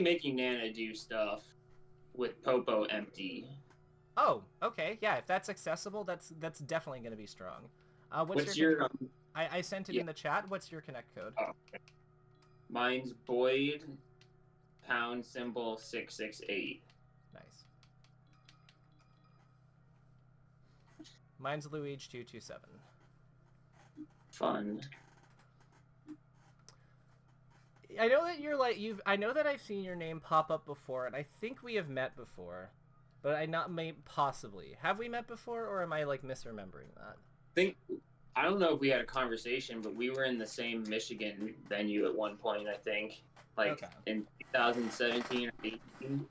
making Nana do stuff with Popo empty. Oh, okay. Yeah, if that's accessible, that's definitely going to be strong. What's What's your... your I sent it yeah? in the chat. What's your connect code? Oh, mine's Boyd pound symbol 668. Nice. Mine's Luigi227. Fun. I know that you're like I know that I've seen your name pop up before, and I think we have met before, but I not may possibly have we met before, or am I like misremembering that? Think I don't know if we had a conversation, but we were in the same Michigan venue at one point. I think, like Okay. in 2017 or 18.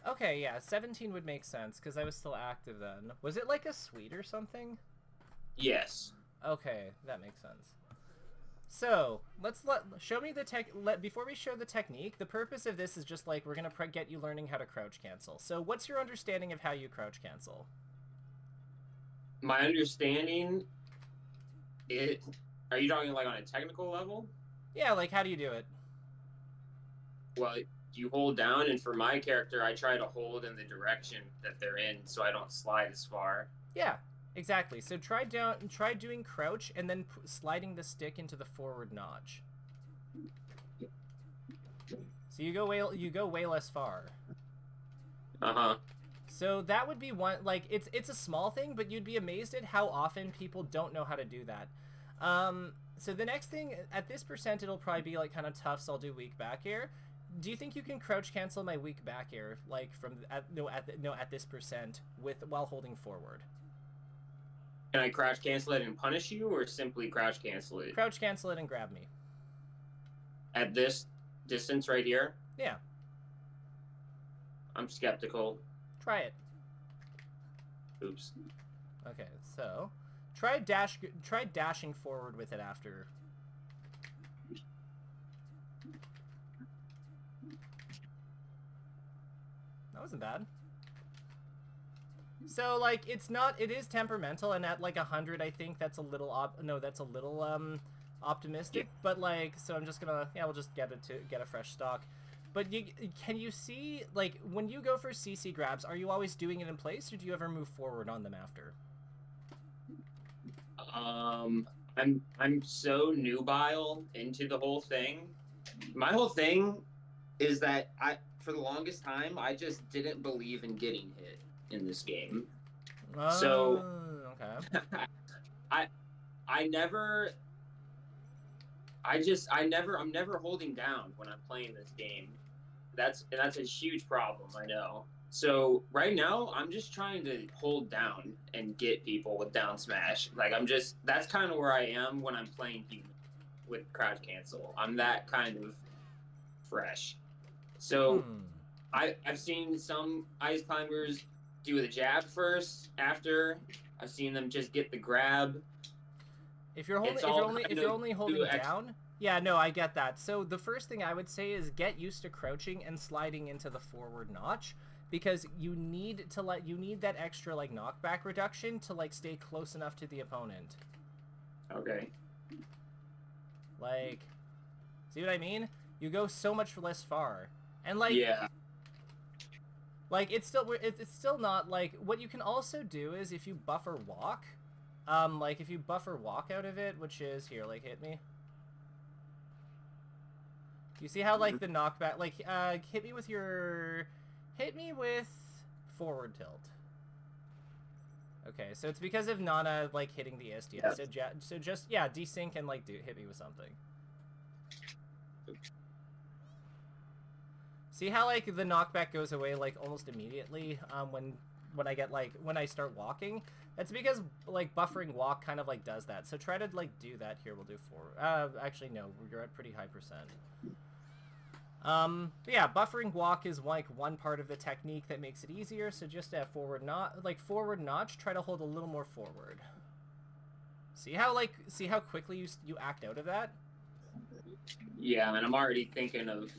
Okay, yeah, 17 would make sense because I was still active then. Was it like a suite or something? Yes. Okay, that makes sense. So show me the before we show the technique. The purpose of this is just like we're gonna get you learning how to crouch cancel. So what's your understanding of how you crouch cancel? My understanding, it. Are you talking like on a technical level? Yeah, like how do you do it? Well, you hold down, and for my character, I try to hold in the direction that they're in, so I don't slide as far. Yeah, exactly. So try doing crouch and then sliding the stick into the forward notch. So you go way less far. Uh-huh. So that would be one, like, it's a small thing, but you'd be amazed at how often people don't know how to do that. So the next thing, at this percent, it'll probably be, like, kind of tough, so I'll do weak back air. Do you think you can crouch cancel my weak back air, like, at this percent, while holding forward? Can I crouch cancel it and punish you, or simply crouch cancel it? Crouch cancel it and grab me. At this distance right here? Yeah. I'm skeptical. Try it. Oops. Okay, so try dashing forward with it after. That wasn't bad. So like it is temperamental, and at like 100 I think that's a little optimistic, Yeah. but like, so I'm just gonna, yeah, we'll just get a fresh stock. But can you see, like, when you go for CC grabs, are you always doing it in place, or do you ever move forward on them after? I'm so nubile into the whole thing. My whole thing is that for the longest time, I just didn't believe in getting hit in this game. So okay. I'm never holding down when I'm playing this game. That's a huge problem, I know. So right now, I'm just trying to hold down and get people with down smash. Like that's kind of where I am when I'm playing human with crouch cancel. I'm that kind of fresh. So I've seen some ice climbers do the jab first. After I've seen them just get the grab. If you're only holding down, yeah, no, I get that. So the first thing I would say is get used to crouching and sliding into the forward notch, because you need that extra like knockback reduction to like stay close enough to the opponent. Okay. Like, see what I mean? You go so much less far, and like, yeah. Like it's still not like, what you can also do is if you buffer walk. Like, if you buffer walk out of it, which is here, like, hit me. You see how, like, the knockback, like, hit me with forward tilt. Okay, so it's because of Nana, like, hitting the SDI. Yeah. So just, yeah, desync and, like, hit me with something. See how, like, the knockback goes away, like, almost immediately, when I start walking? That's because, like, buffering walk kind of, like, does that. So try to, like, do that. Here, we'll do 4. Actually, no, you're at pretty high percent. But yeah, buffering walk is, like, one part of the technique that makes it easier. So just at forward notch, try to hold a little more forward. See how quickly you act out of that? Yeah, and I'm already thinking of,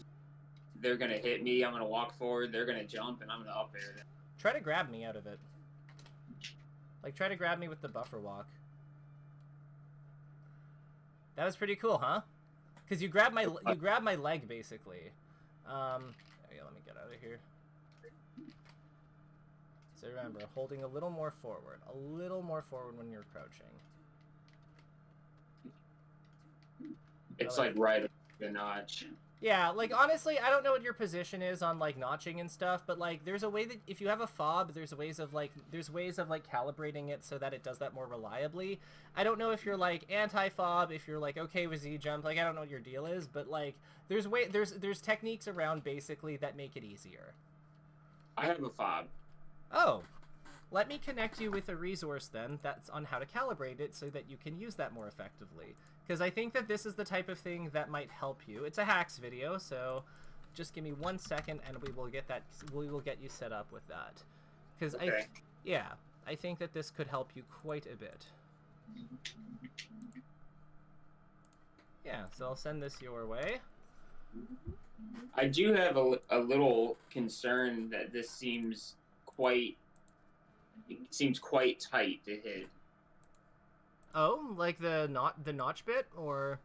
they're going to hit me, I'm going to walk forward, they're going to jump, and I'm going to up air them. Try to grab me out of it. Like, try to grab me with the buffer walk. That was pretty cool, huh? Because you grab my leg, basically. Okay, let me get out of here. So remember, holding a little more forward when you're crouching. It's like right up the notch. Yeah, like honestly, I don't know what your position is on like notching and stuff, but like there's a way that if you have a fob, there's ways of like calibrating it so that it does that more reliably. I don't know if you're like anti-fob, if you're like okay with Z jump, like I don't know what your deal is, but like there's techniques around basically that make it easier. I have a fob. Oh, let me connect you with a resource then that's on how to calibrate it so that you can use that more effectively. Because I think that this is the type of thing that might help you. It's a hacks video, so just give me 1 second and we will get you set up with that. Because okay. I think that this could help you quite a bit. Yeah, so I'll send this your way. I do have a little concern that this seems quite tight to hit. Oh, like the notch bit, or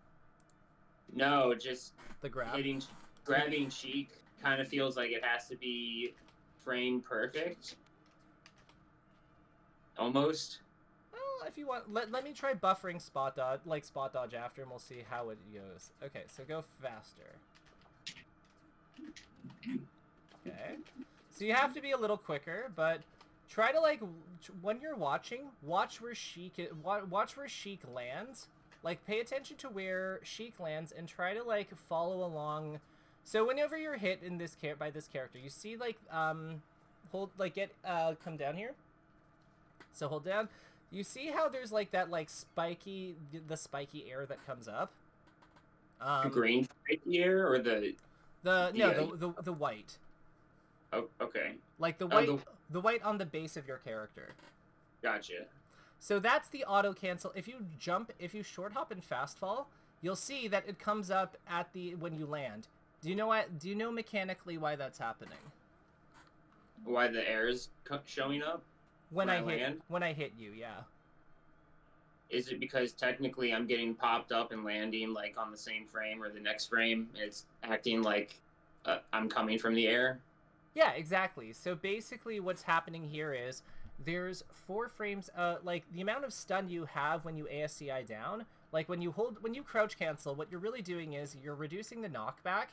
no, just the grabbing Sheik kind of feels like it has to be frame perfect, almost. Well, if you want, let me try buffering spot dodge after, and we'll see how it goes. Okay, so go faster. Okay, so you have to be a little quicker, but try to like when you're watching, watch where Sheik lands. Like pay attention to where Sheik lands and try to like follow along. So whenever you're hit in this by this character, you see like hold like get come down here. So hold down. You see how there's like that like spiky air that comes up. The green spiky air or the white. Oh, okay. Like the white, the white on the base of your character. Gotcha. So that's the auto cancel. If you short hop and fast fall, you'll see that it comes up at when you land. Do you know mechanically why that's happening? Why the air is showing up when I land? When I hit you, yeah. Is it because technically I'm getting popped up and landing like on the same frame or the next frame? And it's acting like I'm coming from the air. Yeah, exactly. So basically what's happening here is there's 4 frames, like the amount of stun you have when you ASCI down, like when you crouch cancel, what you're really doing is you're reducing the knockback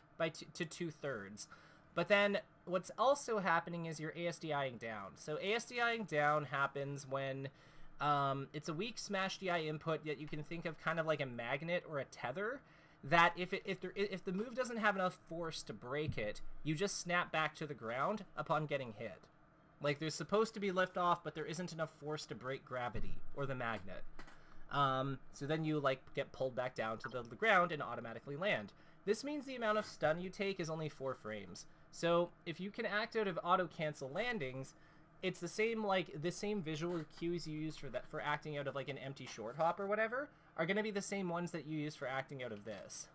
to 2/3. But then what's also happening is you're ASDIing down. So ASDIing down happens when it's a weak smash DI input that you can think of kind of like a magnet or a tether, that if the move doesn't have enough force to break it, you just snap back to the ground upon getting hit. Like there's supposed to be liftoff, but there isn't enough force to break gravity or the magnet. So then you like get pulled back down to the ground and automatically land. This means the amount of stun you take is only 4 frames. So if you can act out of auto cancel landings, it's the same visual cues you use for acting out of like an empty short hop or whatever are going to be the same ones that you use for acting out of this.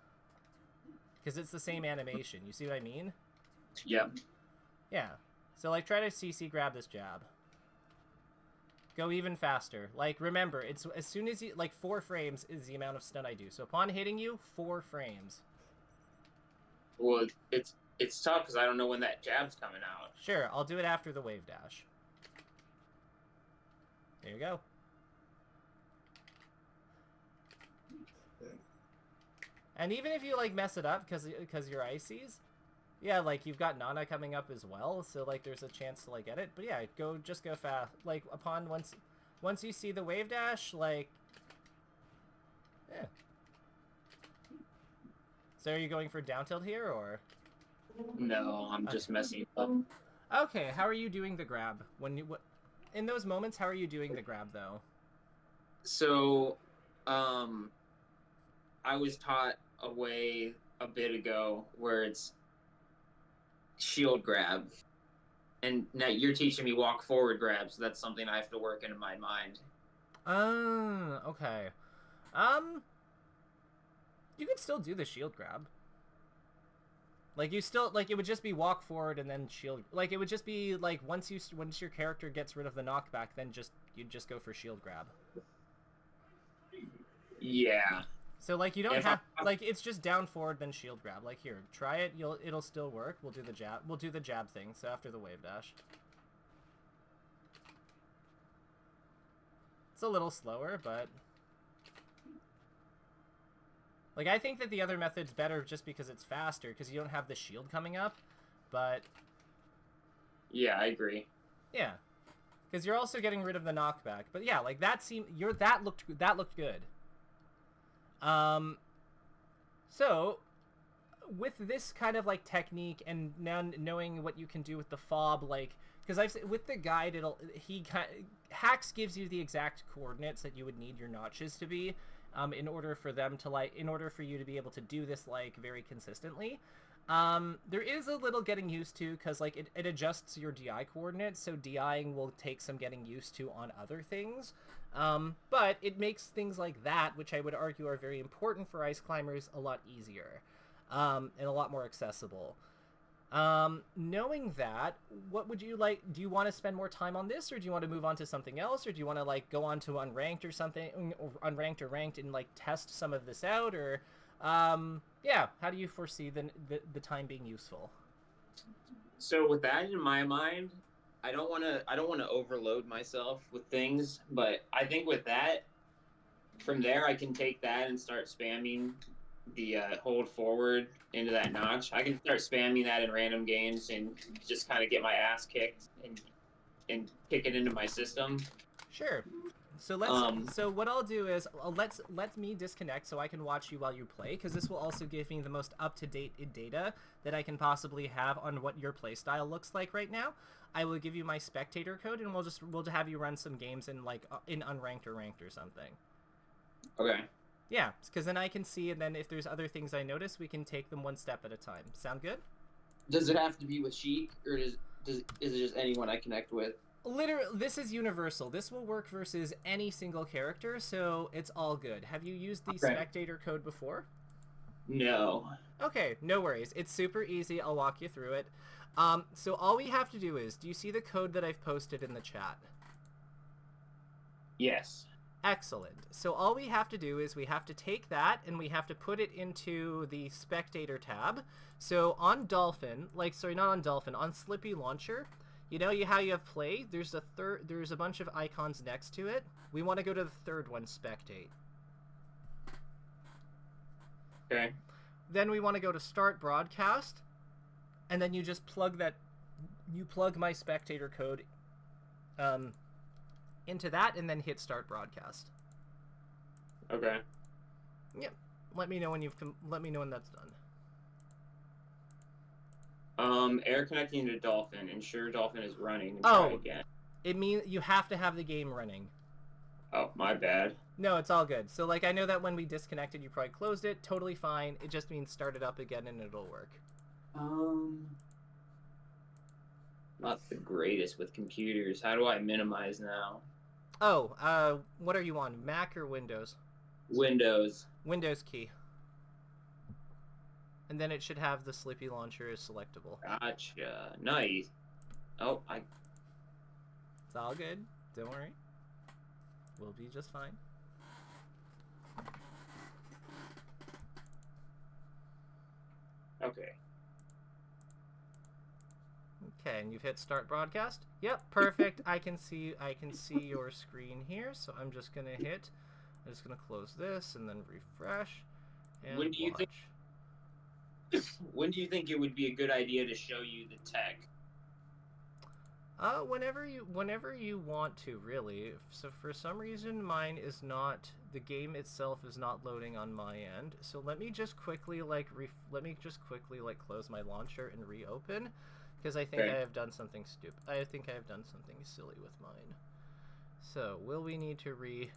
Because it's the same animation. You see what I mean? Yep. Yeah. So like try to CC grab this jab. Go even faster. Like remember, it's as soon as you like 4 frames is the amount of stun I do. So upon hitting you, 4 frames. Well, it's tough because I don't know when that jab's coming out. Sure, I'll do it after the wave dash. There you go. And even if you like mess it up because you're ices, yeah, like you've got Nana coming up as well, so like there's a chance to like get it. But yeah, just go fast. Like upon once you see the wave dash, like yeah. So are you going for down tilt here or? No, I'm just messing up. Okay, how are you doing the grab in those moments? How are you doing the grab though? So, I was taught a way a bit ago where it's shield grab, and now you're teaching me walk forward grab, so that's something I have to work into my mind. Oh, okay. You could still do the shield grab. Like you still like it would just be walk forward and then shield. Like it would just be like once your character gets rid of the knockback, then you'd just go for shield grab. Yeah. So like you don't If have like it's just down forward then shield grab. Like here, try it. It'll still work. We'll do the jab. We'll do the jab thing. So after the wave dash. It's a little slower, but like I think that the other method's better just because it's faster because you don't have the shield coming up. But yeah, I agree. yeah, because you're also getting rid of the knockback. But yeah, like that that looked good. So with this kind of like technique and now knowing what you can do with the fob, like because with the guide Hacks gives you the exact coordinates that you would need your notches to be in order for you to be able to do this like very consistently. There is a little getting used to because like it adjusts your DI coordinates, so DIing will take some getting used to on other things. But it makes things like that, which I would argue are very important for ice climbers, a lot easier and a lot more accessible. Knowing that, what would you like? Do you want to spend more time on this, or do you want to move on to something else, or do you want to like go on to unranked or something, or unranked or ranked, and like test some of this out, or yeah, how do you foresee the time being useful? So with that in my mind, I don't want to overload myself with things, but I think with that, from there I can take that and start spamming the hold forward into that notch. I can start spamming that in random games and just kind of get my ass kicked and kick it into my system. Sure. So let's. So what I'll do is let me disconnect so I can watch you while you play, because this will also give me the most up-to-date data that I can possibly have on what your play style looks like right now. I will give you my spectator code, and we'll have you run some games in like in unranked or ranked or something. Okay. Yeah, because then I can see, and then if there's other things I notice, we can take them one step at a time. Sound good? Does it have to be with Sheik, or is it just anyone I connect with? Literally, this is universal. This will work versus any single character, so it's all good. Have you used the spectator code before? No. Okay, no worries. It's super easy. I'll walk you through it. So all we have to do is, do you see the code that I've posted in the chat? Yes. Excellent. So all we have to do is we have to take that and we have to put it into the spectator tab. So on Dolphin, not on Dolphin, on Slippy Launcher, you know how you have play? There's a bunch of icons next to it. We want to go to the third one, spectate. Okay. Then we want to go to start broadcast, and then you just plug my spectator code into that, and then hit start broadcast. Okay. Yep. Let me know when that's done. Air connecting to Dolphin. Ensure Dolphin is running. And try again. It means you have to have the game running. Oh, my bad. No, it's all good. So, like, I know that when we disconnected, you probably closed it. Totally fine. It just means start it up again and it'll work. Not the greatest with computers. How do I minimize now? Oh, what are you on? Mac or Windows? Windows. Windows key. And then it should have the Slippy Launcher is selectable. Gotcha. Nice. Oh, It's all good. Don't worry. We'll be just fine. Okay. Okay, and you've hit start broadcast? Yep, perfect. I can see your screen here, so I'm just gonna close this and then refresh. And when do you think it would be a good idea to show you the tech? Whenever you want to, really. So for some reason, the game itself is not loading on my end. So let me just quickly close my launcher and reopen, because I think I have done something stupid. I think I have done something silly with mine. So will we need to Okay,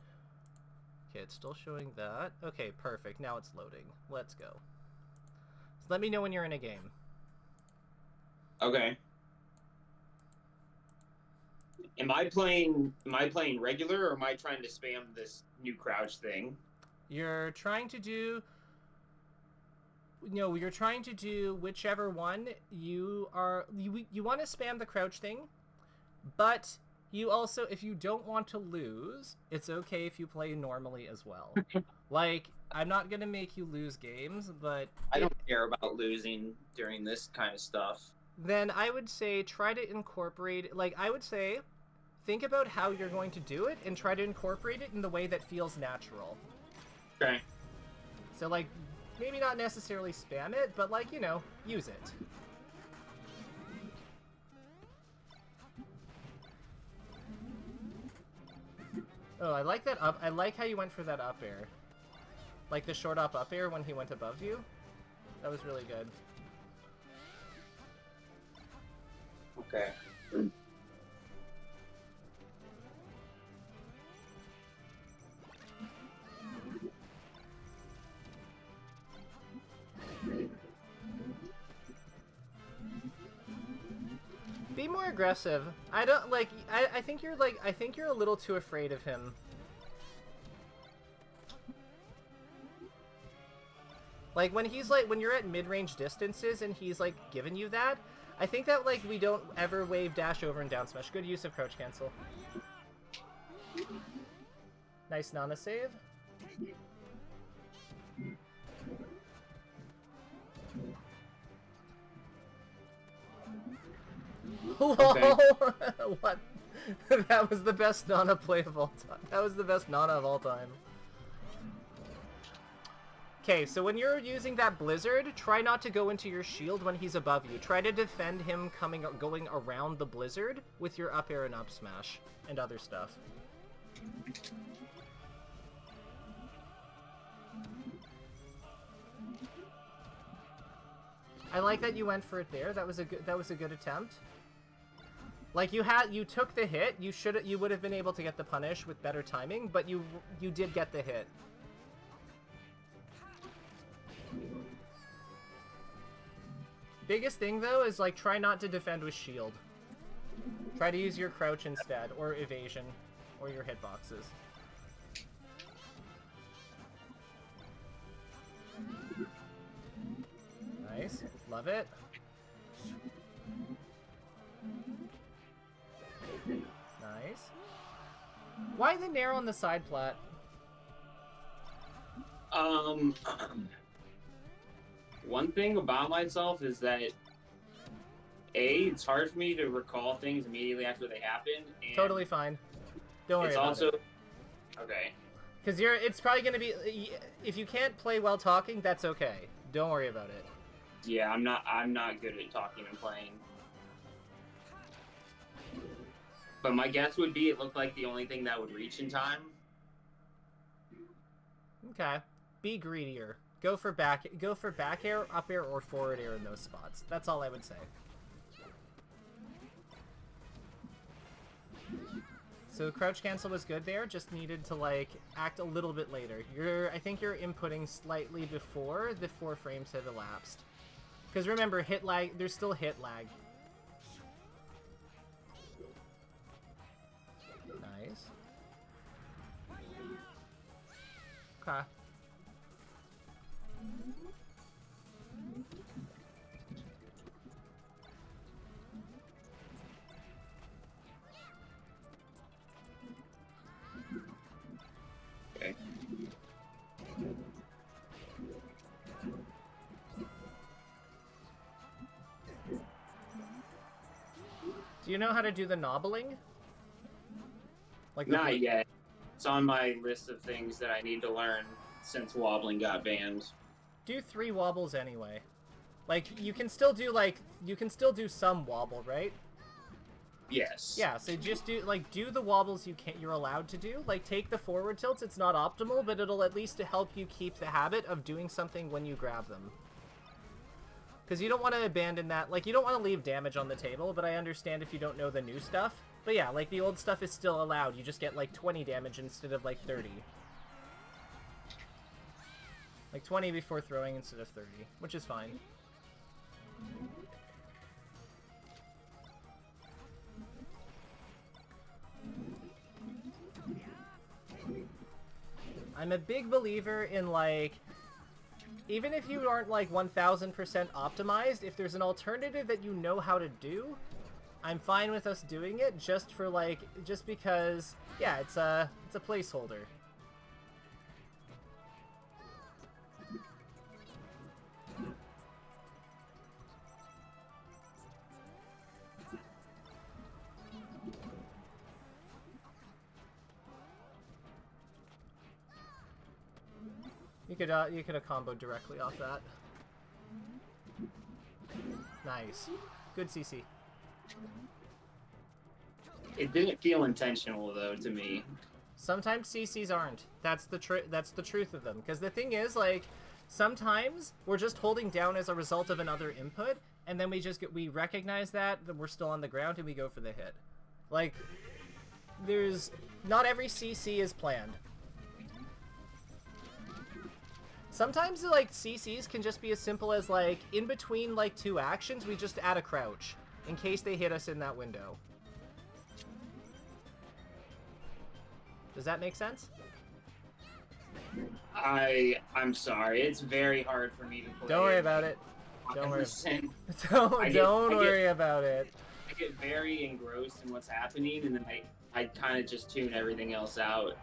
it's still showing that. Okay, perfect. Now it's loading. Let's go. So let me know when you're in a game. Okay. Am I playing regular, or am I trying to spam this new crouch thing? You're trying to do whichever one you want to spam the crouch thing, but you also, if you don't want to lose, it's okay if you play normally as well. Like, I'm not gonna make you lose games, but I don't care about losing during this kind of stuff. then I would say try to incorporate, like, I would say think about how you're going to do it and try to incorporate it in the way that feels natural. Okay. So, like, maybe not necessarily spam it, but, like, you know, use it. Oh, I like that up. I like how you went for that up air. Like the short up air when he went above you. That was really good. Okay. Be more aggressive. I don't like. I think you're like. I think you're a little too afraid of him. Like when he's like when you're at mid-range distances and he's like giving you that. I think that like we don't ever wave dash over and down smash. Good use of crouch cancel. Nice Nana save. Okay. What? That was the best Nana play of all time. That was the best Nana of all time. Okay, so when you're using that Blizzard, try not to go into your shield when he's above you. Try to defend him going around the Blizzard with your up air and up smash and other stuff. I like that you went for it there. That was a good attempt. Like you took the hit. You would have been able to get the punish with better timing, but you did get the hit. Biggest thing though is like try not to defend with shield. Try to use your crouch instead, or evasion, or your hitboxes. Nice, love it. Nice. Why the nair on the side plat? One thing about myself is that it's hard for me to recall things immediately after they happen. And Totally fine. Don't worry it's about also it. okay. Because it's probably gonna be, if you can't play while talking, that's okay. Don't worry about it. Yeah, I'm not good at talking and playing. But my guess would be it looked like the only thing that would reach in time. Okay. Be greedier. Go for back air, up air, or forward air in those spots. That's all I would say. So crouch cancel was good there, just needed to like act a little bit later. I think you're inputting slightly before the 4 frames have elapsed. Because remember, hit lag, there's still hit lag. Nice. Okay. Okay. Do you know how to do the knobbling? Like Not yet. It's on my list of things that I need to learn since wobbling got banned. Do 3 wobbles anyway. Like you can still do some wobble, right? Yes. Yeah, so just do the wobbles you're allowed to do. Like take the forward tilts. It's not optimal, but it'll at least help you keep the habit of doing something when you grab them. Because you don't want to abandon that. Like you don't want to leave damage on the table, but I understand if you don't know the new stuff. But yeah, like the old stuff is still allowed. You just get like 20 damage instead of like 30. Like 20 before throwing instead of 30, which is fine. I'm a big believer in like, even if you aren't like 1000% optimized, if there's an alternative that you know how to do, I'm fine with us doing it just for like, just because, yeah, it's a placeholder. You could have comboed directly off that. Nice. Good CC. It didn't feel intentional though to me. Sometimes CCs aren't. That's the truth of them. Because the thing is, like, sometimes we're just holding down as a result of another input, and then we recognize that we're still on the ground and we go for the hit. Like, not every CC is planned. Sometimes, like, CCs can just be as simple as, like, in between, like, two actions, we just add a crouch in case they hit us in that window. Does that make sense? I'm sorry. It's very hard for me to play. Don't worry about it. Don't worry. Don't worry about it. I get very engrossed in what's happening, and then I kind of just tune everything else out.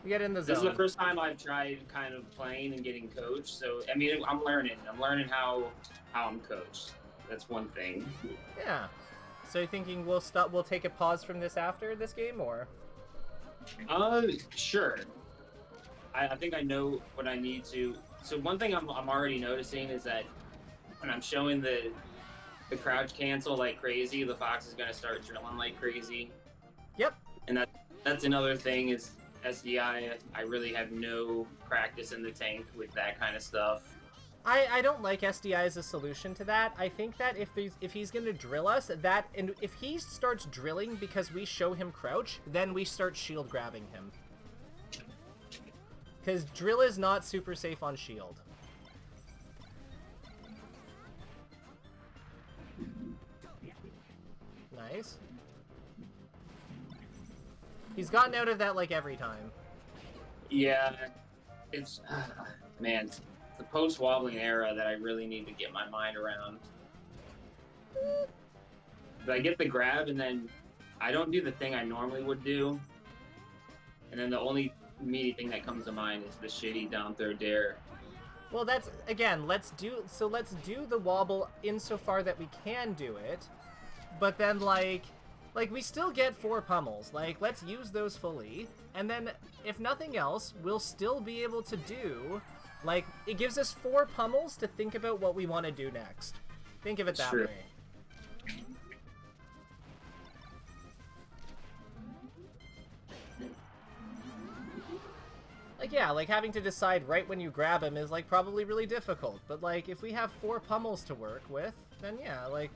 Get in the zone. This is the first time I've tried kind of playing and getting coached, so I mean I'm learning how I'm coached. That's one thing. Yeah. So you're thinking we'll take a pause from this after this game, or? Sure. I think I know what I need to. So one thing I'm already noticing is that when I'm showing the crouch cancel like crazy, the fox is gonna start drilling like crazy. Yep. And that's another thing is SDI. I really have no practice in the tank with that kind of stuff. I don't like SDI as a solution to that. I think that if he's going to drill us, and if he starts drilling because we show him crouch, then we start shield grabbing him. Because drill is not super safe on shield. Nice. He's gotten out of that like every time. Yeah, it's man, it's the post-wobbling era that I really need to get my mind around. But I get the grab, and then I don't do the thing I normally would do. And then the only immediate thing that comes to mind is the shitty down throw dare. Well, that's, again, let's do the wobble insofar that we can do it. But then, like we still get 4 pummels. Like, let's use those fully. And then, if nothing else, we'll still be able to do, like, it gives us 4 pummels to think about what we want to do next. Think of it that way. Like, yeah, like, having to decide right when you grab him is, like, probably really difficult. But, like, if we have 4 pummels to work with, then yeah, like...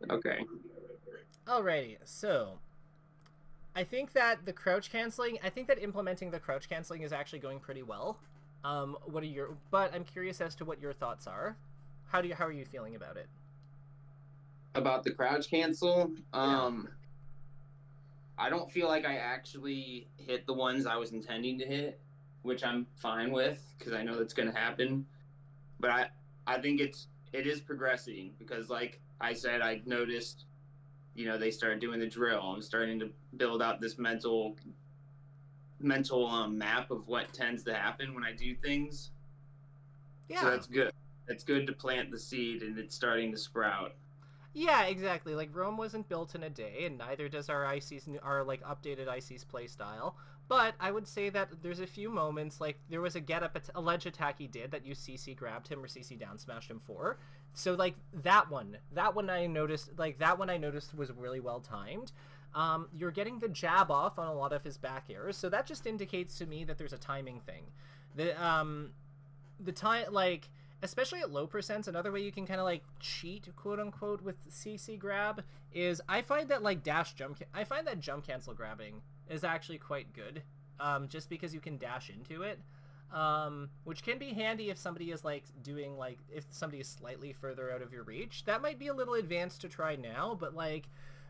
Okay. Alrighty, so I think that implementing the crouch canceling is actually going pretty well. But I'm curious as to what your thoughts are. How are you feeling about it? About the crouch cancel? Yeah. I don't feel like I actually hit the ones I was intending to hit, which I'm fine with because I know that's going to happen. But I think it is progressing because, like I said, I noticed, they started doing the drill. I'm starting to build out this mental map of what tends to happen when I do things. Yeah. So that's good. It's good to plant the seed and it's starting to sprout. Yeah, exactly. Like, Rome wasn't built in a day, and neither does our updated IC's playstyle. But I would say that there's a few moments, like, there was a ledge attack he did that you CC grabbed him or CC down smashed him for. So, like, that one I noticed was really well timed. You're getting the jab off on a lot of his back airs, so that just indicates to me that there's a timing thing. The time, like, especially at low percents, another way you can kind of, like, cheat, quote-unquote, with CC grab is I find that jump cancel grabbing is actually quite good, just because you can dash into it, which can be handy if somebody is, like, if somebody is slightly further out of your reach. That might be a little advanced to try now, but, like,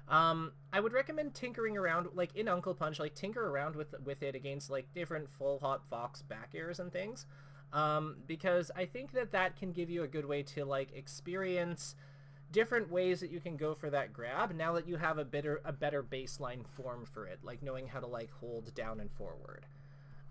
I would recommend tinkering around, like, in Uncle Punch, like, tinker around with it against, like, different full hop fox back airs and things. because I think that can give you a good way to like experience different ways that you can go for that grab now that you have a better baseline form for it, like knowing how to like hold down and forward.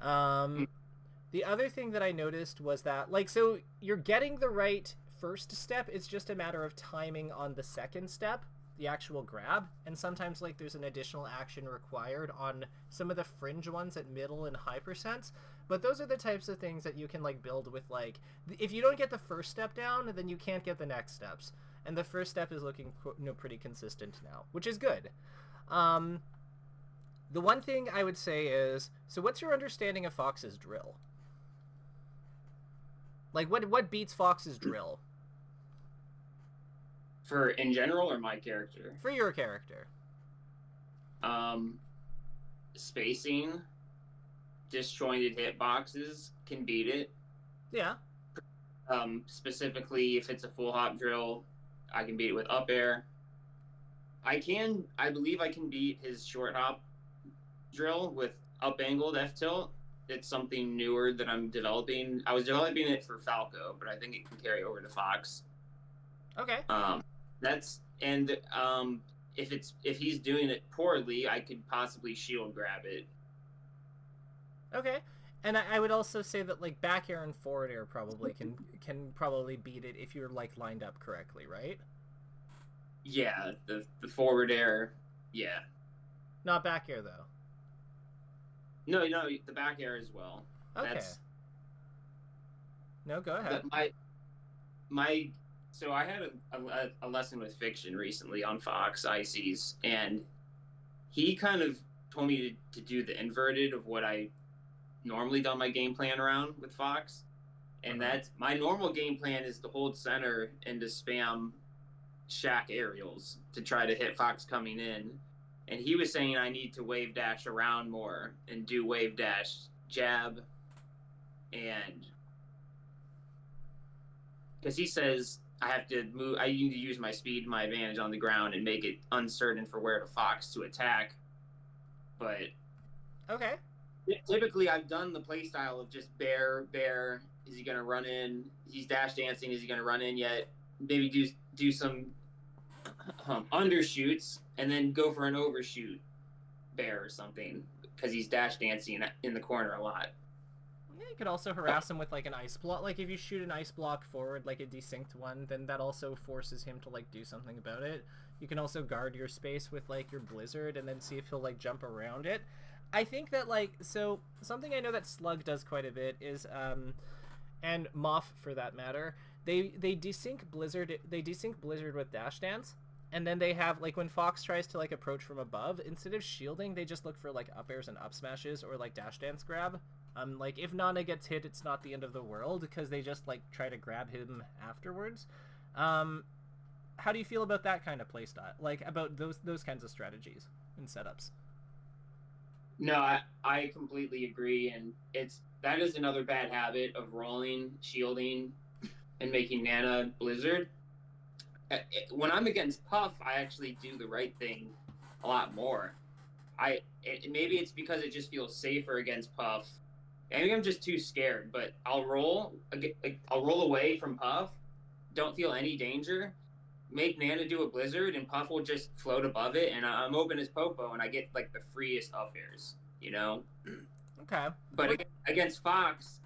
The other thing that I noticed was that like, so you're getting the right first step, it's just a matter of timing on the second step, the actual grab, and sometimes like there's an additional action required on some of the fringe ones at middle and high percents. But those are the types of things that you can like build with, like, if you don't get the first step down, then you can't get the next steps, and the first step is looking pretty consistent now, which is good. The one thing I would say is, so what's your understanding of Fox's drill? Like, what beats Fox's drill? For in general or my character? For your character. Spacing, disjointed hitboxes can beat it. Yeah. Specifically, if it's a full hop drill, I can beat it with up air. I believe I can beat his short hop drill with up angled F tilt. It's something newer that I'm developing. I was developing it for Falco, but I think it can carry over to Fox. Okay. If he's doing it poorly, I could possibly shield grab it. Okay. And I would also say that like back air and forward air probably can probably beat it if you're like lined up correctly, right? Yeah, the forward air, yeah. Not back air though. No, the back air as well. Okay. No, go ahead. So I had a lesson with Fiction recently on Fox ICs, and he kind of told me to do the inverted of what I normally done my game plan around with Fox. And that's my normal game plan is to hold center and to spam shack aerials to try to hit Fox coming in. And he was saying I need to wave dash around more and do wave dash jab, and because he says I have to move, I need to use my speed to my advantage on the ground and make it uncertain for where to Fox to attack. But okay, typically I've done the play style of just bear. Is he going to run in? He's dash dancing. Is he going to run in yet? Maybe do some undershoots and then go for an overshoot bear or something because he's dash dancing in the corner a lot. Yeah, you could also harass him with like an ice block. Like if you shoot an ice block forward, like a desynced one, then that also forces him to like do something about it. You can also guard your space with like your blizzard and then see if he'll like jump around it. I think that like, so something I know that Slug does quite a bit is and Moff for that matter, they desync blizzard with dash dance. And then they have, like, when Fox tries to, like, approach from above, instead of shielding, they just look for, like, up airs and up smashes or, like, dash dance grab. Like, if Nana gets hit, it's not the end of the world, because they just, like, try to grab him afterwards. How do you feel about that kind of playstyle? Like, about those kinds of strategies and setups? No, I completely agree, and that is another bad habit of rolling, shielding, and making Nana blizzard. When I'm against Puff, I actually do the right thing a lot more. Maybe it's because it just feels safer against Puff. Maybe I'm just too scared, but I'll roll away from Puff, don't feel any danger, make Nana do a blizzard, and Puff will just float above it, and I'm open as Popo, and I get like the freest up airs, you know? Okay. But against Fox,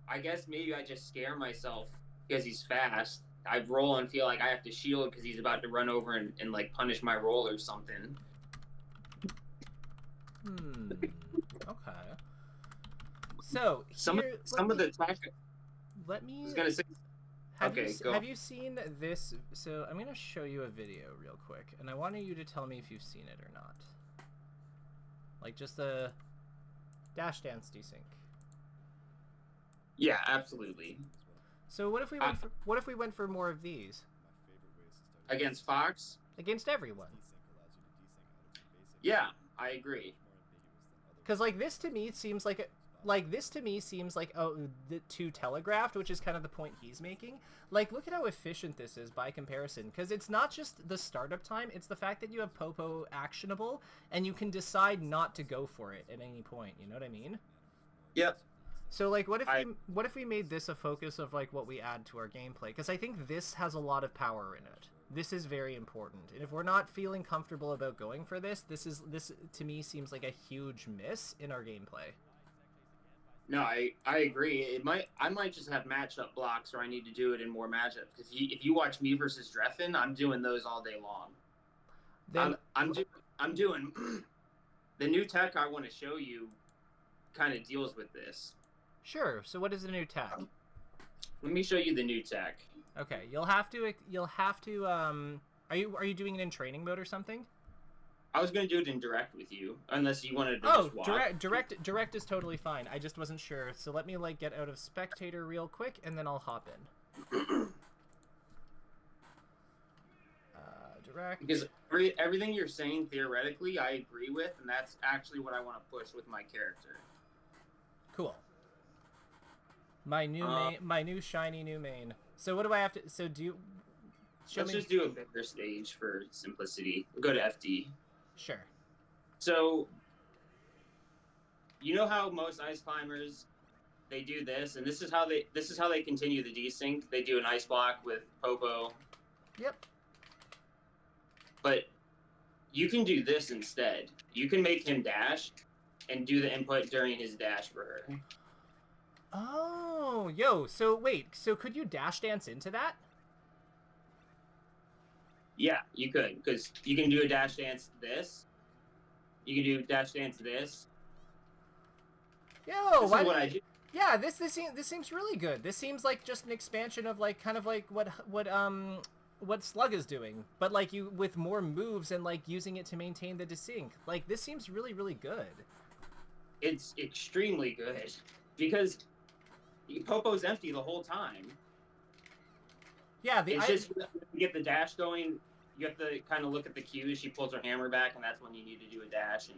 I guess maybe I just scare myself because he's fast. I roll and feel like I have to shield because he's about to run over and like punish my roll or something. Okay. So some of the tactics. Let me. I was gonna say. Have you seen this? So I'm gonna show you a video real quick, and I wanted you to tell me if you've seen it or not. Like just the dash dance desync. Yeah, absolutely. So what if we went for more of these? Against Fox? Against everyone. Yeah, I agree. Because like this to me seems like too telegraphed, which is kind of the point he's making. Like, look at how efficient this is by comparison, because it's not just the startup time, it's the fact that you have Popo actionable, and you can decide not to go for it at any point, you know what I mean? Yep. So like, what if we made this a focus of like what we add to our gameplay? Because I think this has a lot of power in it. This is very important, and if we're not feeling comfortable about going for this to me seems like a huge miss in our gameplay. No, I agree. I might just have matchup blocks, or I need to do it in more matchups. Because if you watch me versus Dreffin, I'm doing those all day long. Then I'm doing the new tech I want to show you. Kind of deals with this. Sure. So what is the new tech? Let me show you the new tech. Okay, you'll have to. Are you doing it in training mode or something? I was going to do it in direct with you, unless you wanted to just watch. Direct is totally fine. I just wasn't sure. So let me like get out of spectator real quick, and then I'll hop in. Direct. Because everything you're saying theoretically, I agree with, and that's actually what I want to push with my character. Cool. My new shiny new main. So what do I have to? So do you? Let's just do a bigger stage for simplicity. We'll go to FD. Sure. So, you know how most ice climbers, they do this, and this is how they continue the desync. They do an ice block with Popo. Yep. But you can do this instead. You can make him dash and do the input during his dash for her. Oh, yo, so wait, so could you dash dance into that? Yeah, you could, because you can do a dash dance this. You can do dash dance this. Yo, this is what I do. Yeah, this seems really good. This seems like just an expansion of like kind of like what Slug is doing, but like you with more moves and like using it to maintain the desync. Like this seems really, really good. It's extremely good because Popo's empty the whole time. Yeah, it's just you get the dash going. You have to kind of look at the cues. She pulls her hammer back, and that's when you need to do a dash.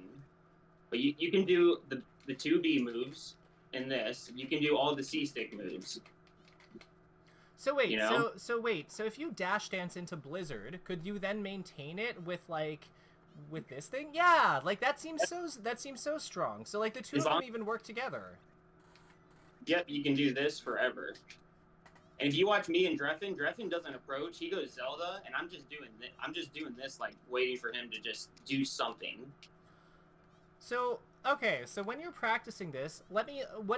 But you can do the 2B moves in this. You can do all the C stick moves. So wait, so if you dash dance into Blizzard, could you then maintain it with this thing? Yeah, like that seems so strong. So like the two of them even work together. Yep, you can do this forever. And if you watch me and Dreffin doesn't approach. He goes Zelda, and I'm just doing this, like waiting for him to just do something. So okay, so when you're practicing this, what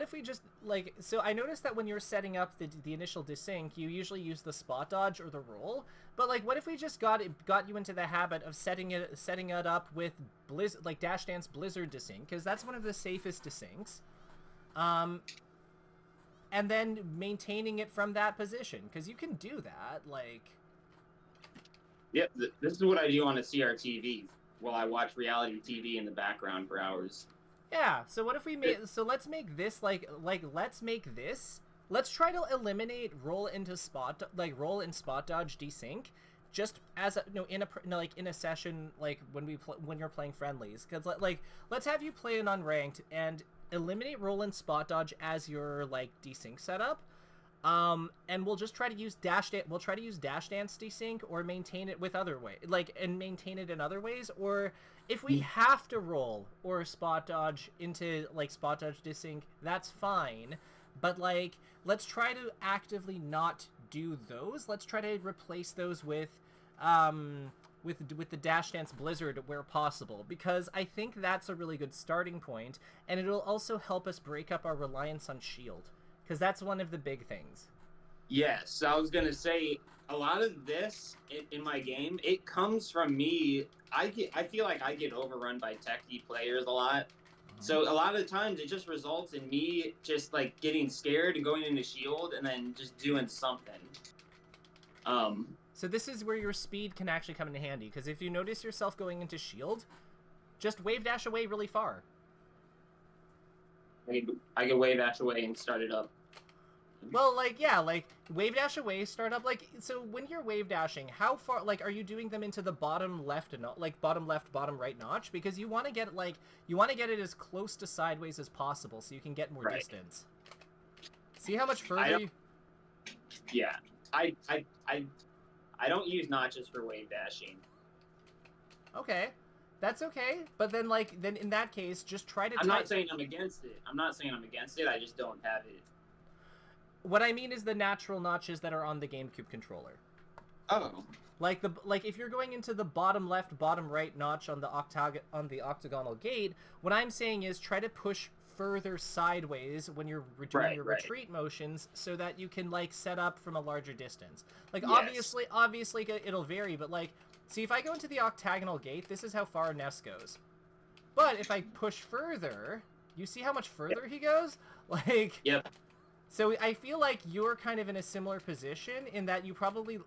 if we just like? So I noticed that when you're setting up the initial desync, you usually use the spot dodge or the roll. But like, what if we just got you into the habit of setting it up with dash dance Blizzard desync, because that's one of the safest desyncs. And then maintaining it from that position, because you can do that, like... Yep, this is what I do on a CRTV, while I watch reality TV in the background for hours. Yeah, so what if we made... So let's make this, let's make this... Let's try to eliminate roll in spot dodge desync, just as in a session, like when you're playing friendlies, because like let's have you play an unranked and eliminate roll and spot dodge as your like desync setup, and we'll just try to use dash dance desync, or maintain it with other way, maintain it in other ways, or if we have to roll or spot dodge into like spot dodge desync, that's fine, but like let's try to actively not do those. Let's try to replace those with the dash dance Blizzard where possible, because I think that's a really good starting point, and it'll also help us break up our reliance on shield, because that's one of the big things. Yes, I was gonna say a lot of this in my game, it comes from me. I feel like I get overrun by techie players a lot. So a lot of the times it just results in me just like getting scared and going into shield and then just doing something. So this is where your speed can actually come in handy, because if you notice yourself going into shield, just wave dash away really far. I can wave dash away and start it up. Well, like, yeah, like, wave dash away, start up, like, so when you're wave dashing, how far, like, are you doing them into the bottom left, bottom left, bottom right notch? Because you want to get, like, it as close to sideways as possible so you can get more distance. See how much further you... Yeah, I don't use notches for wave dashing. Okay. That's okay, but then then in that case, just try to I'm not saying I'm against it. I'm not saying I'm against it. I just don't have it. What I mean is the natural notches that are on the GameCube controller. Oh. Like if you're going into the bottom left, bottom right notch on the octagonal gate, what I'm saying is try to push further sideways when you're doing your retreat motions, so that you can set up from a larger distance. Like obviously it'll vary, but see, if I go into the octagonal gate, this is how far Ness goes. But if I push further, you see how much further he goes? Yep. So I feel like you're kind of in a similar position in that you probably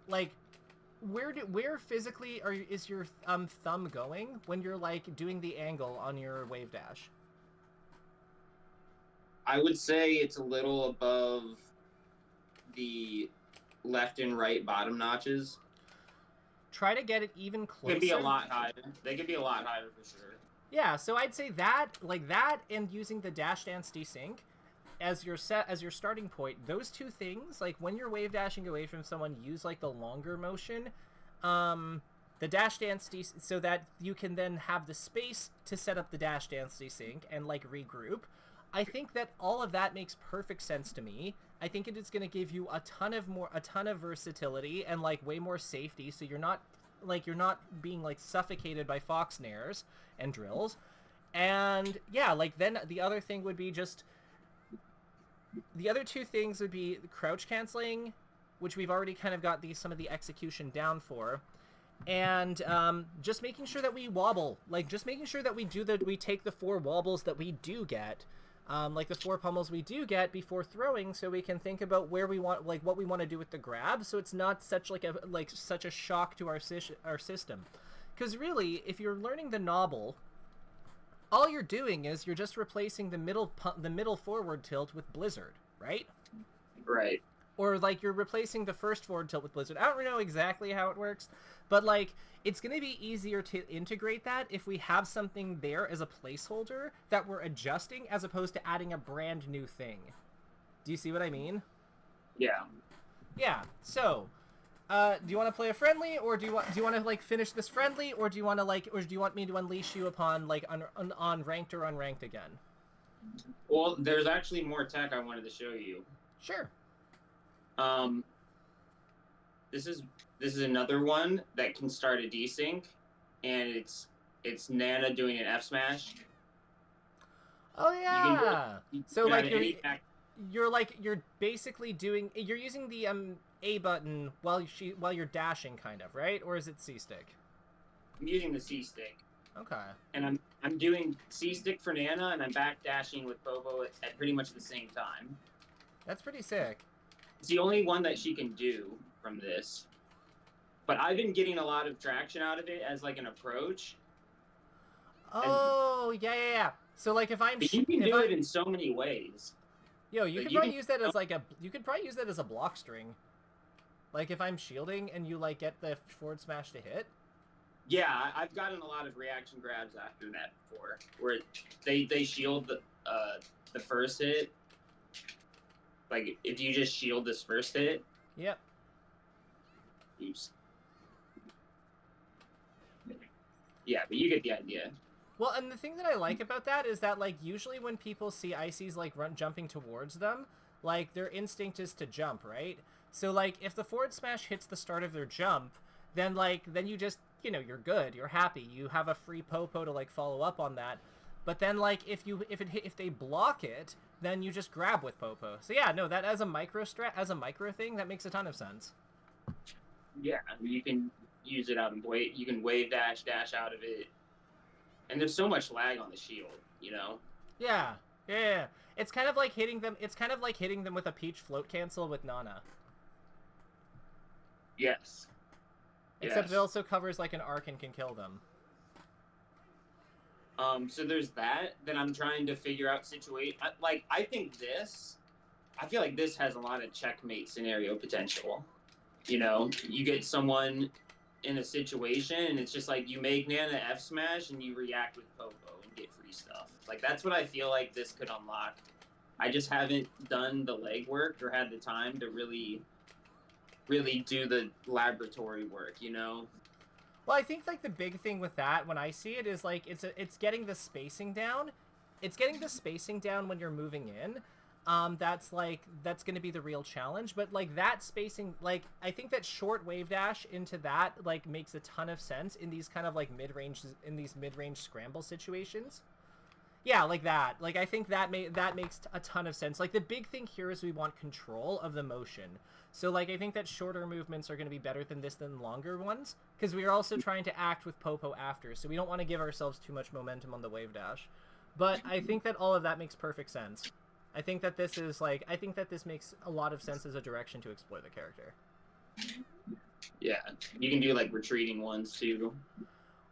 where physically is your thumb going when you're doing the angle on your wave dash? I would say it's a little above the left and right bottom notches. Try to get it even closer. Could be a lot higher. They could be a lot higher for sure. Yeah, so I'd say that and using the dash dance desync as your starting point. Those two things, when you're wave dashing away from someone, use the longer motion, the dash dance so that you can then have the space to set up the dash dance desync and regroup. I think that all of that makes perfect sense to me. I think it is going to give you a ton of versatility and way more safety, so you're not being suffocated by fox snares and drills. And yeah, then the other thing would be the other two things would be crouch canceling, which we've already kind of got some of the execution down for, and just making sure that we wobble, just making sure that we take the 4 wobbles that we do get, the 4 pummels we do get before throwing, so we can think about where we want, what we want to do with the grab, so it's not such such a shock to our system. Because really, if you're learning the nobble, all you're doing is you're just replacing the middle forward tilt with Blizzard, right? Right. Or you're replacing the first forward tilt with Blizzard. I don't know exactly how it works, but it's going to be easier to integrate that if we have something there as a placeholder that we're adjusting, as opposed to adding a brand new thing. Do you see what I mean? Yeah. Yeah. So, do you want to play a friendly, or do you want to finish this friendly, or do you want to or do you want me to unleash you upon on ranked or unranked again? Well, there's actually more tech I wanted to show you. Sure. This is another one that can start a desync, and it's Nana doing an F smash. Oh yeah. So you're basically you're using the A button while you're dashing, kind of, right? Or is it C stick? I'm using the C stick. Okay. And I'm doing C stick for Nana, and I'm back dashing with Bobo at pretty much the same time. That's pretty sick. It's the only one that she can do from this. But I've been getting a lot of traction out of it as an approach. Oh, yeah. So if I'm you can do it in so many ways. Yo, you could probably use that as you could probably use that as a block string. If I'm shielding and you get the forward smash to hit. Yeah, I've gotten a lot of reaction grabs after that before, where they shield the first hit. If you just shield this first hit. Yep. Oops. Yeah, but you get the idea. Well, and the thing that I like about that is that usually when people see ices jumping towards them, their instinct is to jump, right? So if the forward smash hits the start of their jump, then you just, you're good, you're happy, you have a free popo to follow up on that. But then if they block it, then you just grab with popo. So yeah, no, that as a micro thing, that makes a ton of sense. Yeah, you can use it out and wait. You can wave dash out of it, and there's so much lag on the shield, Yeah. It's kind of like hitting them. It's kind of like hitting them with a Peach float cancel with Nana. Yes. Except it also covers an arc and can kill them. So there's that. Then I'm trying to figure out I feel like this has a lot of checkmate scenario potential. You get someone in a situation, and it's just you make Nana F smash, and you react with Popo and get free stuff. That's what I feel like this could unlock. I just haven't done the legwork or had the time to really do the laboratory work, Well, I think like the big thing with that, when I see it, is like it's getting the spacing down. It's getting the spacing down when you're moving in. That's going to be the real challenge. But like that spacing, like I think that short wave dash into that like makes a ton of sense in these kind of like mid-range scramble situations. Yeah, like that. Like I think that makes a ton of sense. Like the big thing here is we want control of the motion. So like I think that shorter movements are going to be better than longer ones, because we are also trying to act with Popo after, so we don't want to give ourselves too much momentum on the wave dash. But I think that all of that makes perfect sense. I think that this makes a lot of sense as a direction to explore the character. Yeah, you can do like retreating ones too.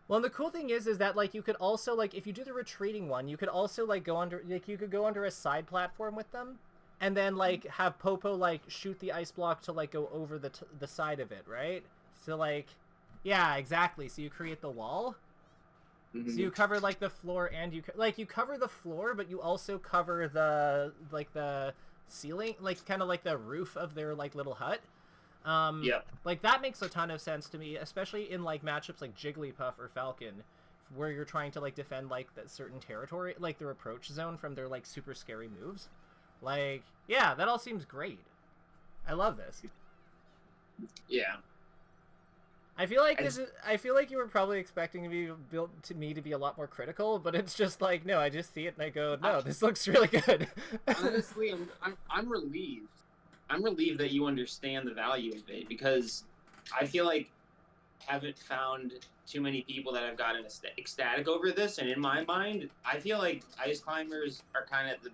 Well, and the cool thing is that like you could also like if you do the retreating one, you could also like go under a side platform with them, and then like have Popo like shoot the ice block to like go over the side of it, right? So like, yeah, exactly. So you create the wall. Mm-hmm. So you cover like the floor, and you cover the floor, but you also cover the ceiling, like kind of like the roof of their like little hut. Yeah. Like that makes a ton of sense to me, especially in like matchups like Jigglypuff or Falcon, where you're trying to like defend like that certain territory, like their approach zone from their like super scary moves. Like, yeah, that all seems great. I love this. Yeah. I feel like you were probably expecting me to be a lot more critical, but it's just like, no, I just see it and I go, no, this looks really good. Honestly, I'm relieved. I'm relieved that you understand the value of it, because I feel like I haven't found too many people that have gotten ecstatic over this, and in my mind, I feel like ice climbers are kind of at the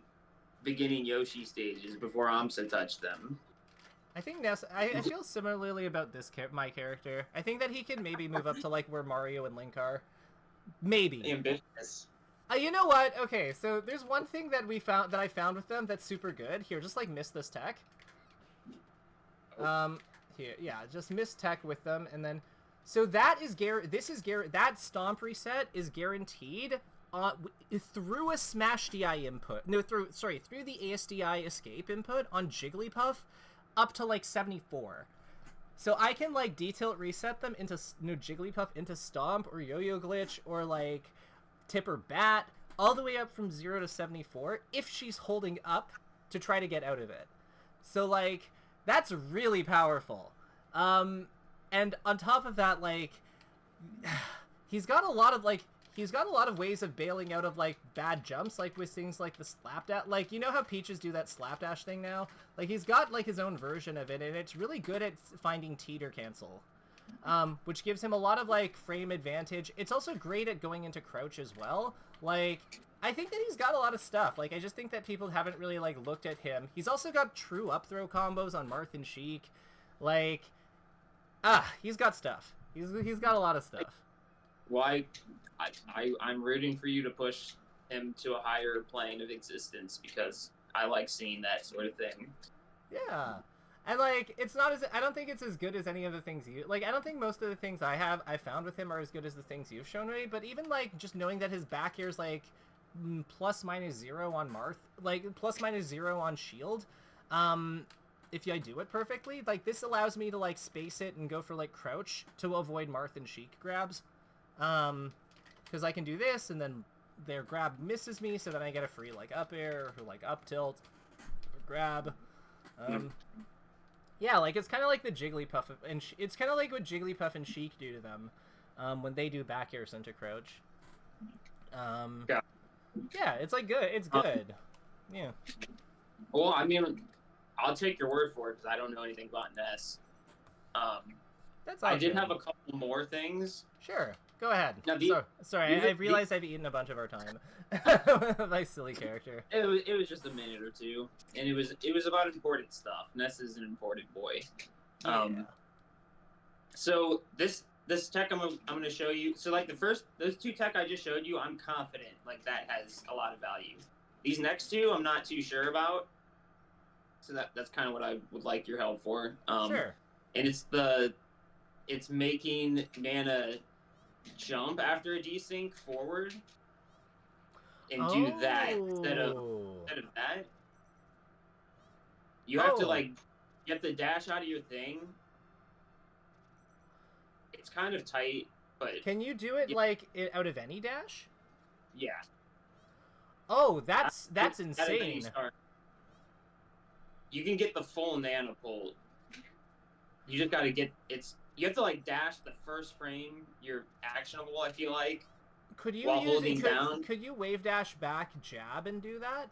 beginning Yoshi stages before Amsa touched them. I think I feel similarly about my character. I think that he can maybe move up to like where Mario and Link are. Maybe. Ambitious. You know what? Okay, so there's one thing that I found with them that's super good. Here, just like miss this tech. Here, yeah, just miss tech with them, and then, so that is that stomp reset is guaranteed through a Smash DI input. No, through the ASDI escape input on Jigglypuff, up to like 74. So I can like detail reset them into Jigglypuff into Stomp or Yo-Yo Glitch or like Tip or Bat, all the way up from 0 to 74 if she's holding up to try to get out of it. So like that's really powerful. And on top of that, like he's got a lot of ways of bailing out of like bad jumps, like with things like the slapdash. Like, you know how Peaches do that slapdash thing now? Like he's got like his own version of it, and it's really good at finding teeter cancel, which gives him a lot of like frame advantage. It's also great at going into crouch as well. Like, I think that he's got a lot of stuff. Like, I just think that people haven't really like looked at him. He's also got true up throw combos on Marth and Sheik. Like, he's got stuff. He's got a lot of stuff. Why? I'm rooting for you to push him to a higher plane of existence, because I like seeing that sort of thing. Yeah. And like, I don't think it's as good as any of the things I don't think most of the things I found with him are as good as the things you've shown me, but even like just knowing that his back air's like ±0 on Marth, like ±0 on shield, if I do it perfectly, like this allows me to like space it and go for like crouch to avoid Marth and Sheik grabs. Because I can do this, and then their grab misses me, so then I get a free like up air or like up tilt or grab. Yeah, like it's kind of like the Jigglypuff, and it's kind of like what Jigglypuff and Sheik do to them when they do back airs into crouch. Yeah, it's like good. It's good. Yeah. Well, I mean, I'll take your word for it, because I don't know anything about Ness. That's all. I did have a couple more things. Sure. Go ahead. Now, sorry, I realized I've eaten a bunch of our time. My silly character. It was just a minute or two, and it was about important stuff. Ness is an important boy. Yeah. So this tech I'm gonna show you. So like those two tech I just showed you, I'm confident like that has a lot of value. These next two, I'm not too sure about. So that's kind of what I would like your help for. Sure. And it's making Nana jump after a desync forward and do that instead of that. You have to like dash out of your thing. It's kind of tight, but Can you do it yeah, like out of any dash? yeah. Oh, that's That and then you insane. start. You can get the full nanopult. You just got to get it's. You have to like dash the first frame. You're actionable. I feel like Could you while use holding it? down. Could you wave dash back jab and do that?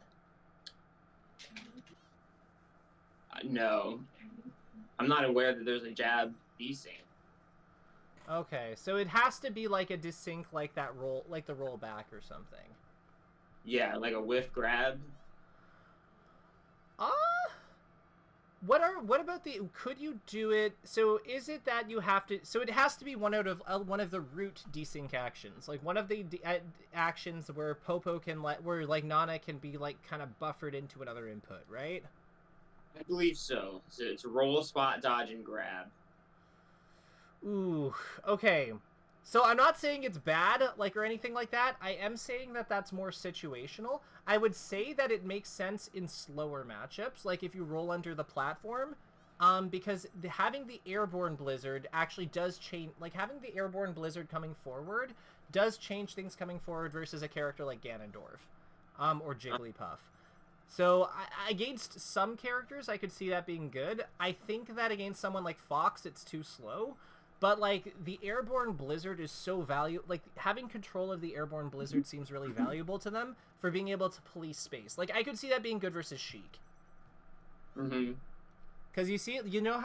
No, I'm not aware that there's a jab desync. Okay, so it has to be like a desync, like that roll, like the roll back or something. Yeah, like a whiff grab. Uh what about the? Could you do it? So is it that you have to? So it has to be one of the root desync actions, like one of the actions where Popo can where like Nana can be like kind of buffered into another input, right? I believe so. So it's roll, spot, dodge, and grab. Ooh, okay. So I'm not saying it's bad, like, or anything like that. I am saying that that's more situational. I would say that it makes sense in slower matchups, like if you roll under the platform, because having the airborne blizzard actually does change. Like having the airborne blizzard coming forward does change things coming forward versus a character like Ganondorf, or Jigglypuff. So against some characters, I could see that being good. I think that against someone like Fox, it's too slow. But, like, the airborne blizzard is so valuable. Like, having control of the airborne blizzard seems really valuable to them for being able to police space. Like, I could see that being good versus Sheik. Mm-hmm. Because you know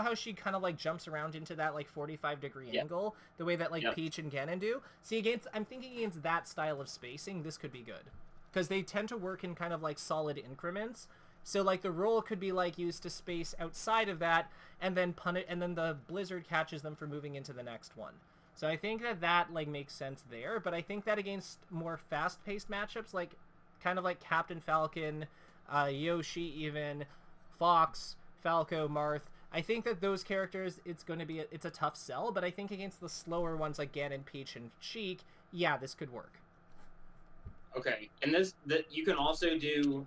how she kind of, like, jumps around into that, like, 45-degree angle? The way that, like, Peach and Ganon do? See, I'm thinking against that style of spacing, this could be good. Because they tend to work in kind of, like, solid increments. So, like, the roll could be, like, used to space outside of that, and then and then the blizzard catches them for moving into the next one. So I think that, like, makes sense there, but I think that against more fast-paced matchups, like, kind of like Captain Falcon, Yoshi even, Fox, Falco, Marth, I think that those characters, it's a tough sell, but I think against the slower ones like Ganon, Peach, and Sheik, yeah, this could work. Okay, and you can also do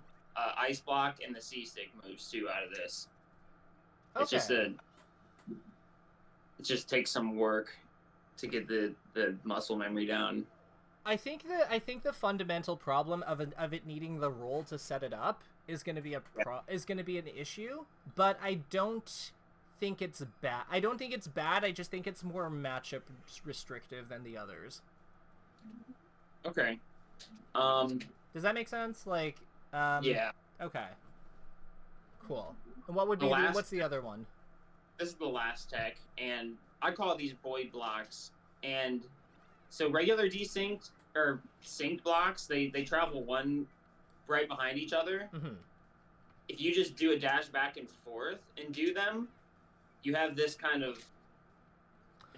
ice block and the C stick moves too out of this. It's just it just takes some work to get the muscle memory down. I think the fundamental problem of it needing the roll to set it up is going to be an issue, but I don't think it's bad. I don't think it's bad. I just think it's more matchup restrictive than the others. Okay. Does that make sense? Like, yeah. Okay. Cool. And what would be what's the other one? This is the last tech, and I call these void blocks. And so regular desynced or synced blocks, they travel one right behind each other. Mm-hmm. If you just do a dash back and forth and do them, you have this kind of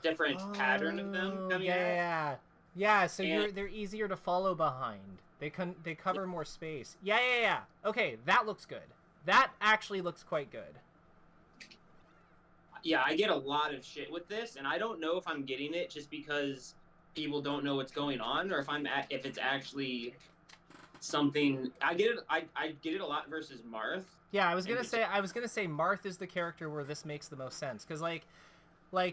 different pattern of them coming out. Yeah, so they're easier to follow behind. They cover more space. Yeah. Okay, that looks good. That actually looks quite good. Yeah, I get a lot of shit with this, and I don't know if I'm getting it just because people don't know what's going on, or if it's actually something. I get it. I get it a lot versus Marth. Yeah, I was gonna say Marth is the character where this makes the most sense, because like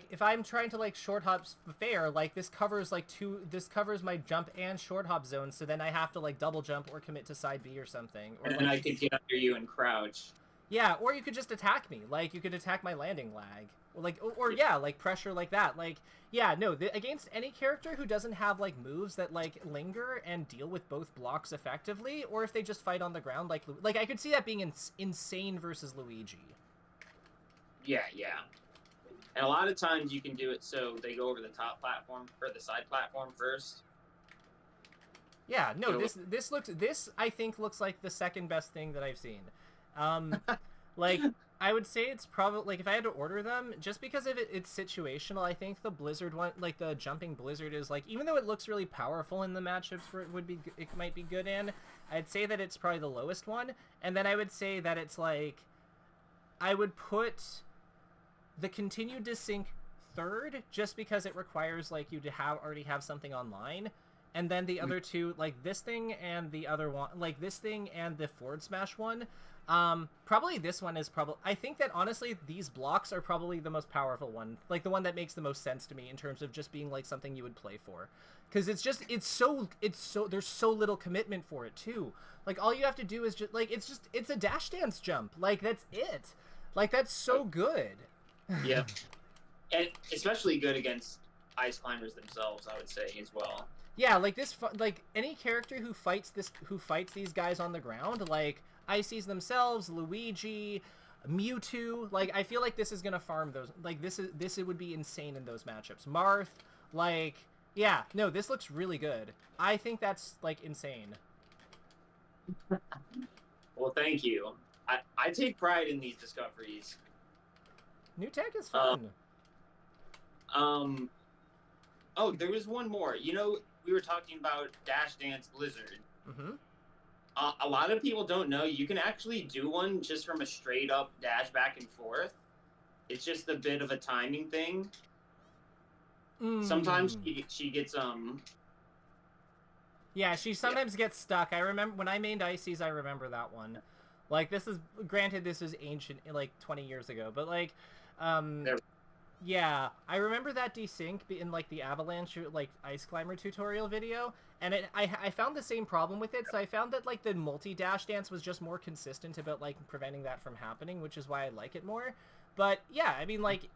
if I'm trying to like short hop fair, like this covers my jump and short hop zones, so then I have to like double jump or commit to side B or something. Or and then I could get under you and crouch. Yeah, or you could just attack me. Like you could attack my landing lag. Or like pressure like that. Like yeah, no, against any character who doesn't have like moves that like linger and deal with both blocks effectively, or if they just fight on the ground, like I could see that being insane versus Luigi. Yeah. And a lot of times you can do it so they go over the top platform or the side platform first. Yeah, no, this I think looks like the second best thing that I've seen. Like I would say it's probably like if I had to order them, just because of it's situational. I think the Blizzard one, like the jumping Blizzard, is like, even though it looks really powerful in the matchups where it might be good in, I'd say that it's probably the lowest one. And then I would say that it's like, I would put the continued desync third, just because it requires like you to already have something online. And then the other two, like this thing and the other one, like this thing and the forward smash one, probably this one is probably, I think that honestly these blocks are probably the most powerful one, like the one that makes the most sense to me in terms of just being like something you would play for, because it's so there's so little commitment for it too. Like all you have to do is just like it's a dash dance jump, like that's it, like that's so good. Yeah, and especially good against ice climbers themselves, I would say as well. Yeah, like this, like any character who fights these guys on the ground, like Ices themselves, Luigi, Mewtwo, like I feel like this is gonna farm those. Like this would be insane in those matchups. Marth, like yeah, no, this looks really good. I think that's like insane. Well, thank you. I take pride in these discoveries. New tech is fun. Oh, there was one more. You know, we were talking about Dash Dance Blizzard. Mm-hmm. A lot of people don't know you can actually do one just from a straight up dash back and forth. It's just a bit of a timing thing. Sometimes she gets Yeah, she sometimes gets stuck. I remember when I mained Ices, I remember that one. Like this is granted this is ancient, like 20 years ago, but like yeah, I remember that desync in like the Avalanche like Ice Climber tutorial video, and I found the same problem with it. So I found that like the multi dash dance was just more consistent about like preventing that from happening, which is why I like it more. But yeah, I mean like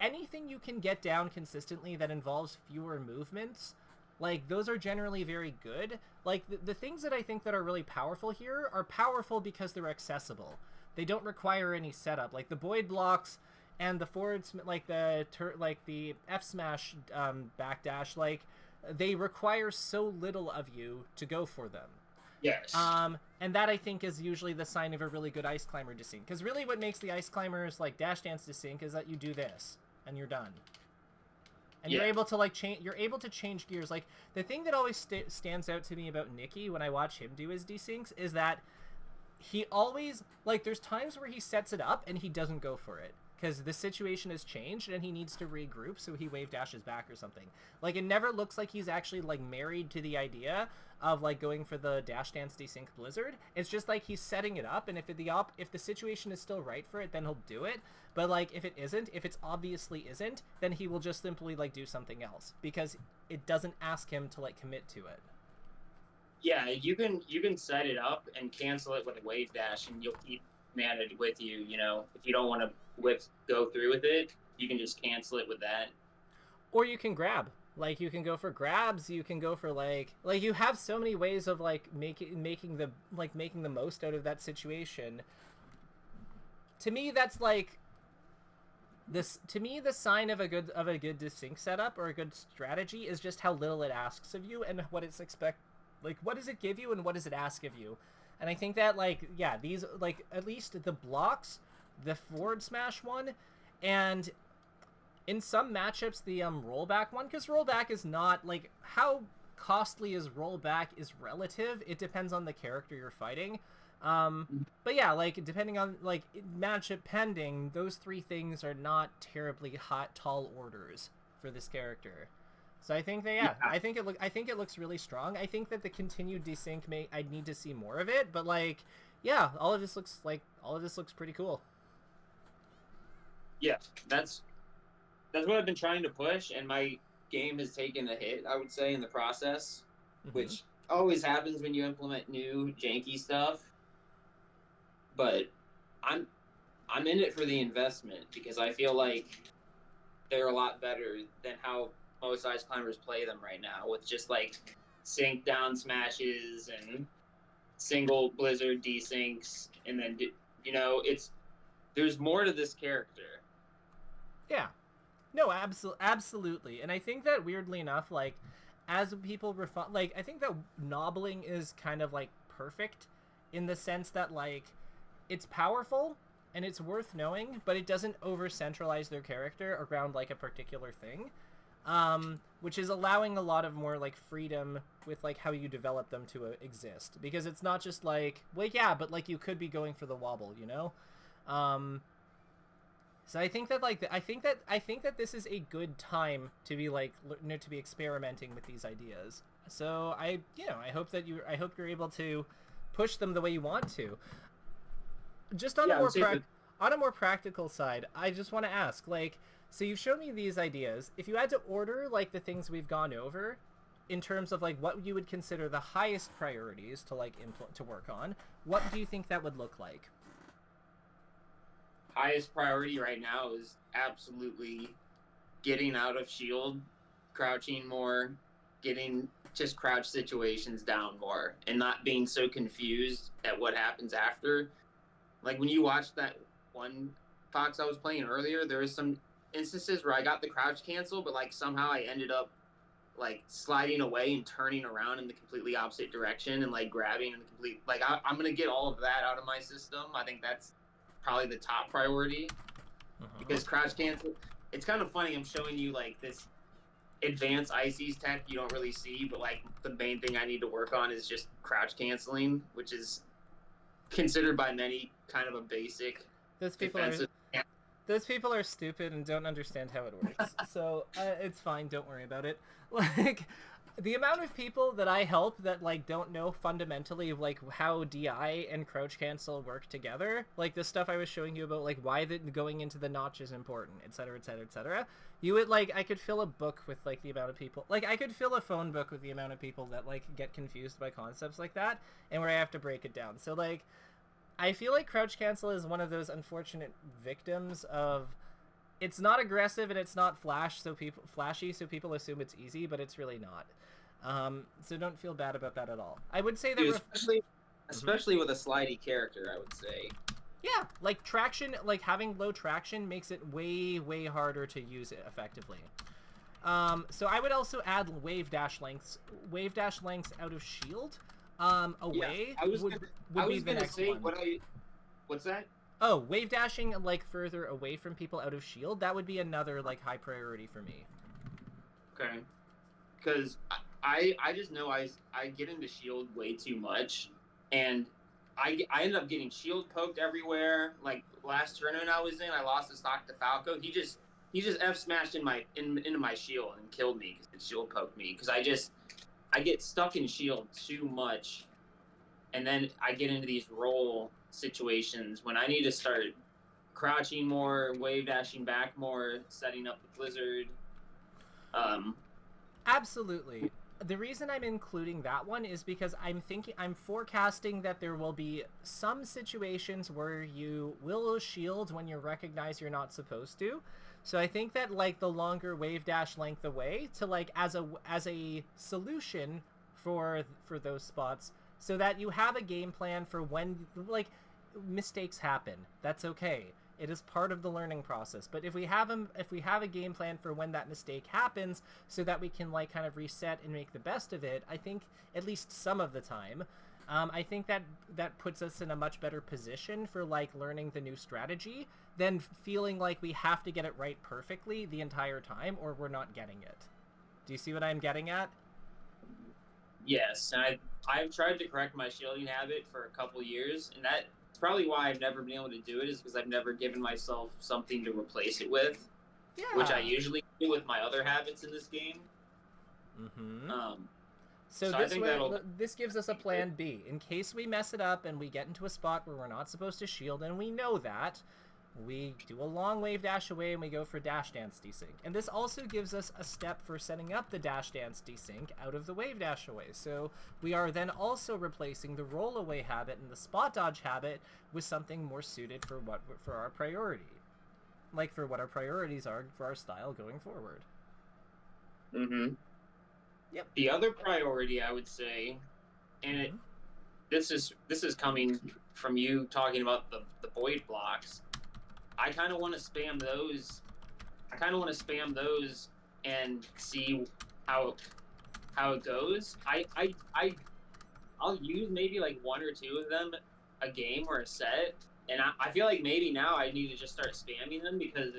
anything you can get down consistently that involves fewer movements, like those are generally very good. Like the things that I think that are really powerful here are powerful because they're accessible. They don't require any setup. Like the Boyd blocks and the forward, like the F smash backdash, like they require so little of you to go for them. Yes. And that I think is usually the sign of a really good ice climber desync. Because really, what makes the ice climbers like dash dance desync is that you do this and you're done. And you're able to like change. You're able to change gears. Like the thing that always stands out to me about Nicky when I watch him do his desyncs is that he always like there's times where he sets it up and he doesn't go for it because the situation has changed and he needs to regroup, so he wave dashes back or something. Like it never looks like he's actually like married to the idea of like going for the dash dance desync Blizzard. It's just like he's setting it up, and if the situation is still right for it, then he'll do it. But like if it isn't, if it's obviously isn't, then he will just simply like do something else because it doesn't ask him to like commit to it. Yeah, you can set it up and cancel it with a wave dash, and you'll keep managed with you. You know, if you don't want to go through with it, you can just cancel it with that. Or you can grab. Like you can go for grabs. You can go for like you have so many ways of like making the most out of that situation. To me, that's like this. To me, the sign of a good desync setup or a good strategy is just how little it asks of you and what it's like what does it give you and what does it ask of you. And I think that like yeah, these like at least the blocks, the forward smash one, and in some matchups the rollback one, because rollback is not like how costly is rollback is relative. It depends on the character you're fighting. But yeah, like depending on like matchup pending, those three things are not terribly tall orders for this character. So I think that I think it looks really strong. I think that the continued desync I'd need to see more of it, but like yeah, all of this looks pretty cool. Yeah, that's what I've been trying to push, and my game has taken a hit, I would say, in the process, which always happens when you implement new janky stuff. But I'm in it for the investment because I feel like they're a lot better than how most ice climbers play them right now, with just like sync down smashes and single Blizzard desyncs, and then you know there's more to this character. Yeah. No, absolutely. And I think that weirdly enough, like as people refine, like I think that knobbling is kind of like perfect in the sense that like it's powerful and it's worth knowing, but it doesn't over centralize their character around like a particular thing. Which is allowing a lot of more like freedom with like how you develop them to exist, because it's not just like, well, yeah, but like you could be going for the wobble, you know? So I think that like I think that this is a good time to be like to be experimenting with these ideas. So I hope that I hope you're able to push them the way you want to. Just on Yeah, I would say that. on a more practical side, I just want to ask, like, so you've shown me these ideas. If you had to order like the things we've gone over, in terms of like what you would consider the highest priorities to like to work on, what do you think that would look like? Highest priority right now is absolutely getting out of shield, crouching more, getting just crouch situations down more, and not being so confused at what happens after. Like when you watch that one Fox I was playing earlier, there was some instances where I got the crouch cancel, but like somehow I ended up like sliding away and turning around in the completely opposite direction and like grabbing in the complete like I'm gonna get all of that out of my system. I think that's probably the top priority because crouch cancel. It's kind of funny. I'm showing you like this advanced ICs tech you don't really see, but like the main thing I need to work on is just crouch canceling, which is considered by many kind of a basic Those people defensive. those people are stupid and don't understand how it works. So it's fine. Don't worry about it. Like the amount of people that I help that like don't know fundamentally like how DI and crouch cancel work together, like the stuff I was showing you about like why going into the notch is important, etc., etc., etc. You would like I could fill a book with like the amount of people, like I could fill a phone book with the amount of people that like get confused by concepts like that, and where I have to break it down. So like I feel like crouch cancel is one of those unfortunate victims of it's not aggressive and it's not flashy, so people assume it's easy, but it's really not. So don't feel bad about that at all. I would say that Dude, especially with a slidey character, I would say. yeah, like traction, like having low traction makes it way harder to use it effectively. So I would also add wave dash lengths out of shield. Away I was would be the gonna next say one. what's that? Oh, wave dashing like further away from people out of shield. That would be another like high priority for me. Okay, because I just know I get into shield way too much, and I ended up getting shield poked everywhere. Like last tournament I was in, I lost the stock to Falco. He just F smashed into my shield and killed me because the shield poked me. Because I get stuck in shield too much, and then I get into these roll situations when I need to start crouching more, wave dashing back more, setting up the blizzard. Absolutely. The reason I'm including that one is because I'm forecasting that there will be some situations where you will shield when you recognize you're not supposed to. So I think that like the longer wave dash length away to like as a solution for those spots, so that you have a game plan for when like mistakes happen. That's okay. It is part of the learning process. But if we have a game plan for when that mistake happens, so that we can like kind of reset and make the best of it, I think at least some of the time, I think that puts us in a much better position for like learning the new strategy than feeling like we have to get it right perfectly the entire time or we're not getting it. Do you see what I'm getting at? Yes, and I've tried to correct my shielding habit for a couple years, and that's probably why I've never been able to do it, is because I've never given myself something to replace it with, Yeah. which I usually do with my other habits in this game. Mm-hmm. So this gives us a plan B. In case we mess it up and we get into a spot where we're not supposed to shield, and we know that, we do a long wave dash away and we go for dash dance desync. And this also gives us a step for setting up the dash dance desync out of the wave dash away. So we are then also replacing the roll away habit and the spot dodge habit with something more suited for our priority. Like for what our priorities are for our style going forward. Mm-hmm. Yep. The other priority I would say, and this is coming from you talking about the void blocks. I kind of want to spam those. And see how it goes. I'll use maybe like one or two of them a game or a set, and I feel like maybe now I need to just start spamming them, because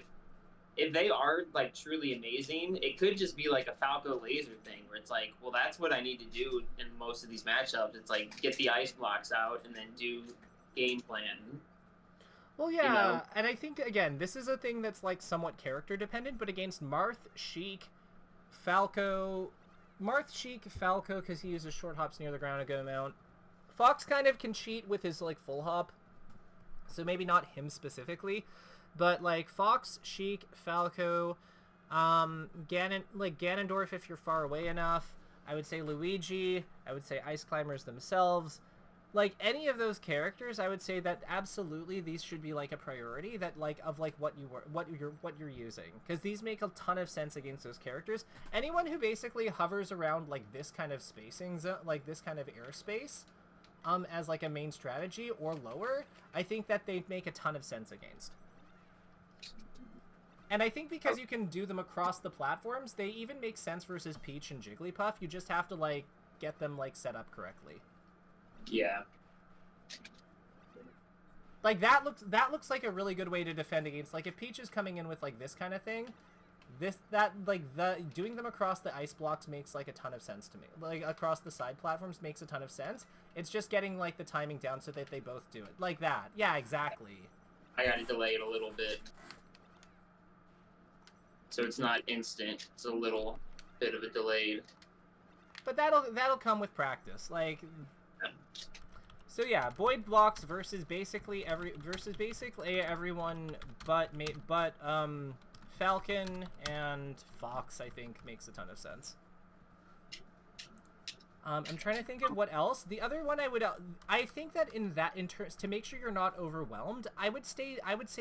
if they are like truly amazing, it could just be like a Falco laser thing where it's like, well, that's what I need to do in most of these matchups. It's like get the ice blocks out and then do game plan. Well, You yeah, know? and I think again, this is a thing that's like somewhat character dependent, but against Marth, Sheik, Falco, Sheik, Falco, because he uses short hops near the ground a good amount. Fox kind of can cheat with his like full hop, so maybe not him specifically, but like Fox, Sheik, Falco, Ganondorf if you're far away enough. I would say Luigi. I would say Ice Climbers themselves. Like any of those characters, I would say that absolutely these should be like a priority that like of like what you're using, because these make a ton of sense against those characters. Anyone who basically hovers around like this kind of spacing zone, like this kind of airspace, as like a main strategy or lower, I think that they make a ton of sense against. And I think because you can do them across the platforms, they even make sense versus Peach and Jigglypuff. You just have to like get them like set up correctly. Yeah. Like that looks like a really good way to defend against, like if Peach is coming in with like this kind of thing, doing them across the ice blocks makes like a ton of sense to me. Like across the side platforms makes a ton of sense. It's just getting like the timing down so that they both do it. Like that. Yeah, exactly. I gotta delay it a little bit. So it's not instant. It's a little bit of a delayed. But that'll come with practice. Like so yeah, Boyd blocks versus basically everyone but Falcon and Fox, I think, makes a ton of sense. I'm trying to think of what else. The other one I think that in terms to make sure you're not overwhelmed, I would say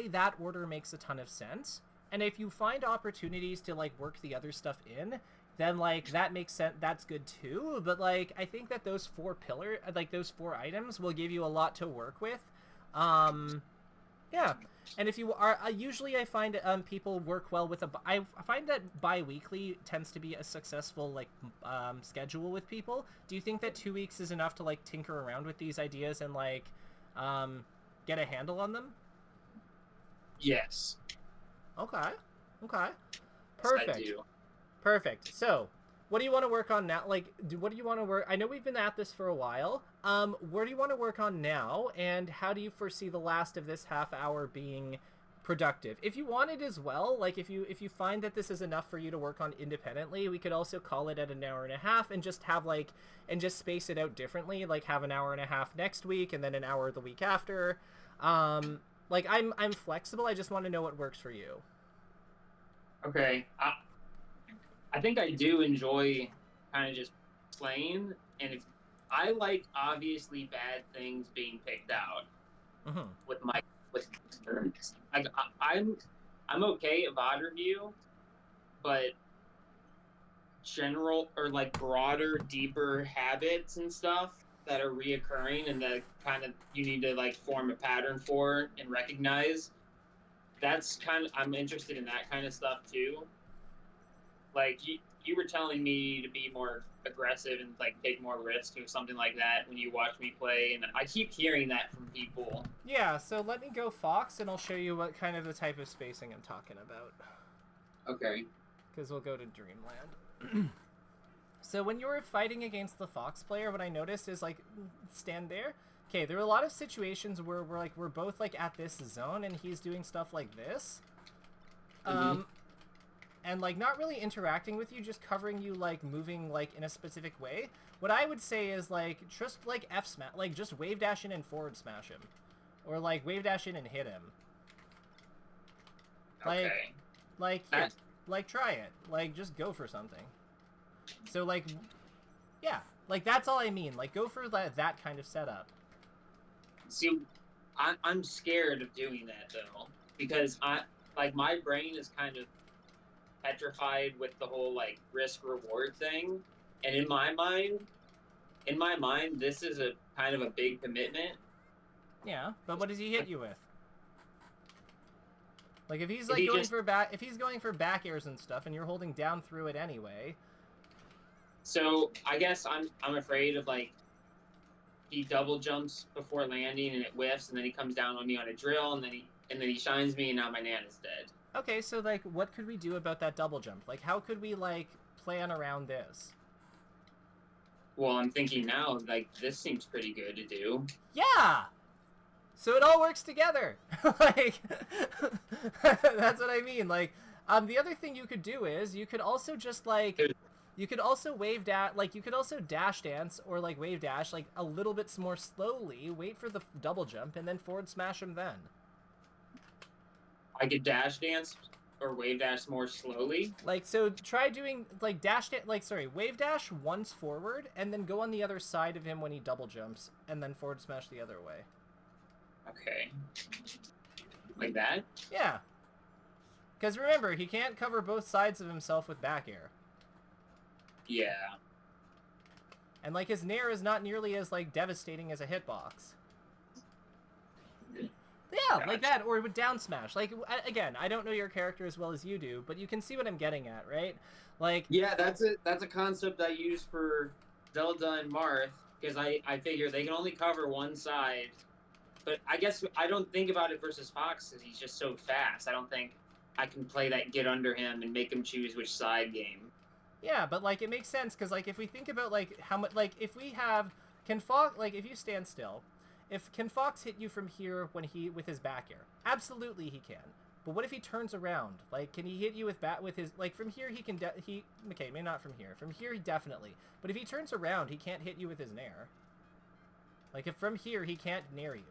that order makes a ton of sense. And if you find opportunities to like work the other stuff in, then like that makes sense. That's good too. But like I think that those four items will give you a lot to work with. Yeah. And if you are usually I find people work well with I find that bi-weekly tends to be a successful like schedule with people. Do you think that 2 weeks is enough to like tinker around with these ideas and like get a handle on them? Yes. Okay. Perfect. Yes, I do. Perfect. So, what do you want to work on now? Like, what do you want to work? I know we've been at this for a while. Where do you want to work on now? And how do you foresee the last of this half hour being productive? If you wanted as well, like if you find that this is enough for you to work on independently, we could also call it at an hour and a half and just have like, and just space it out differently. Like have an hour and a half next week and then an hour the week after. Like I'm flexible. I just want to know what works for you. Okay. I think I do enjoy kind of just playing, and if I like obviously bad things being picked out with I'm okay at VOD review, but general or like broader, deeper habits and stuff that are reoccurring and that kind of you need to like form a pattern for and recognize. That's kind of I'm interested in that kind of stuff too. Like you were telling me to be more aggressive and like take more risk or something like that when you watch me play, and I keep hearing that from people. Yeah, so let me go Fox and I'll show you what kind of the type of spacing I'm talking about. Okay. Because we'll go to Dreamland. So when you were fighting against the Fox player, what I noticed is like stand there. Okay, there are a lot of situations where we're both like at this zone and he's doing stuff like this. And like not really interacting with you, just covering you, like moving like in a specific way. What I would say is like just like F smash, like just wave dash in and forward smash him, or like wave dash in and hit him. Okay. Like yeah, like try it, like just go for something. So like, yeah, like that's all I mean. Like go for that kind of setup. See, I'm scared of doing that though, because my brain is kind of petrified with the whole like risk reward thing, and in my mind this is a kind of a big commitment. Yeah, but what does he hit you with? Like if he's like if he's going for back airs and stuff and you're holding down through it anyway. So I guess I'm afraid of like he double jumps before landing and it whiffs and then he comes down on me on a drill and then he shines me and now my Nana's dead. Okay, so, like, what could we do about that double jump? Like, how could we, like, plan around this? Well, I'm thinking now, like, this seems pretty good to do. Yeah! So it all works together. Like, that's what I mean. Like, the other thing you could do is you could also just like, you could also wave dash, like you could also dash dance or like wave dash like a little bit more slowly. Wait for the double jump and then forward smash him then. I could dash dance or wave dash more slowly. Like, so try doing like wave dash once forward and then go on the other side of him when he double jumps and then forward smash the other way. Okay. Like that? Yeah. Because remember, he can't cover both sides of himself with back air. Yeah. And like his nair is not nearly as like devastating as a hitbox. Yeah, Gotcha. like that, or with down smash. Like, again, I don't know your character as well as you do, but you can see what I'm getting at, right? Like, yeah, that's a concept I use for Zelda and Marth, because I figure they can only cover one side. But I guess I don't think about it versus Fox, because he's just so fast. I don't think I can play that get under him and make him choose which side game. yeah, but like it makes sense because like if we think about like how much like if we have can Fox like if you stand still, can Fox hit you from here when with his back air? Absolutely he can. But what if he turns around? Like can he hit you with his like from here he can okay, maybe not from here. From here he definitely. But if he turns around, he can't hit you with his nair. Like if from here he can't nair you.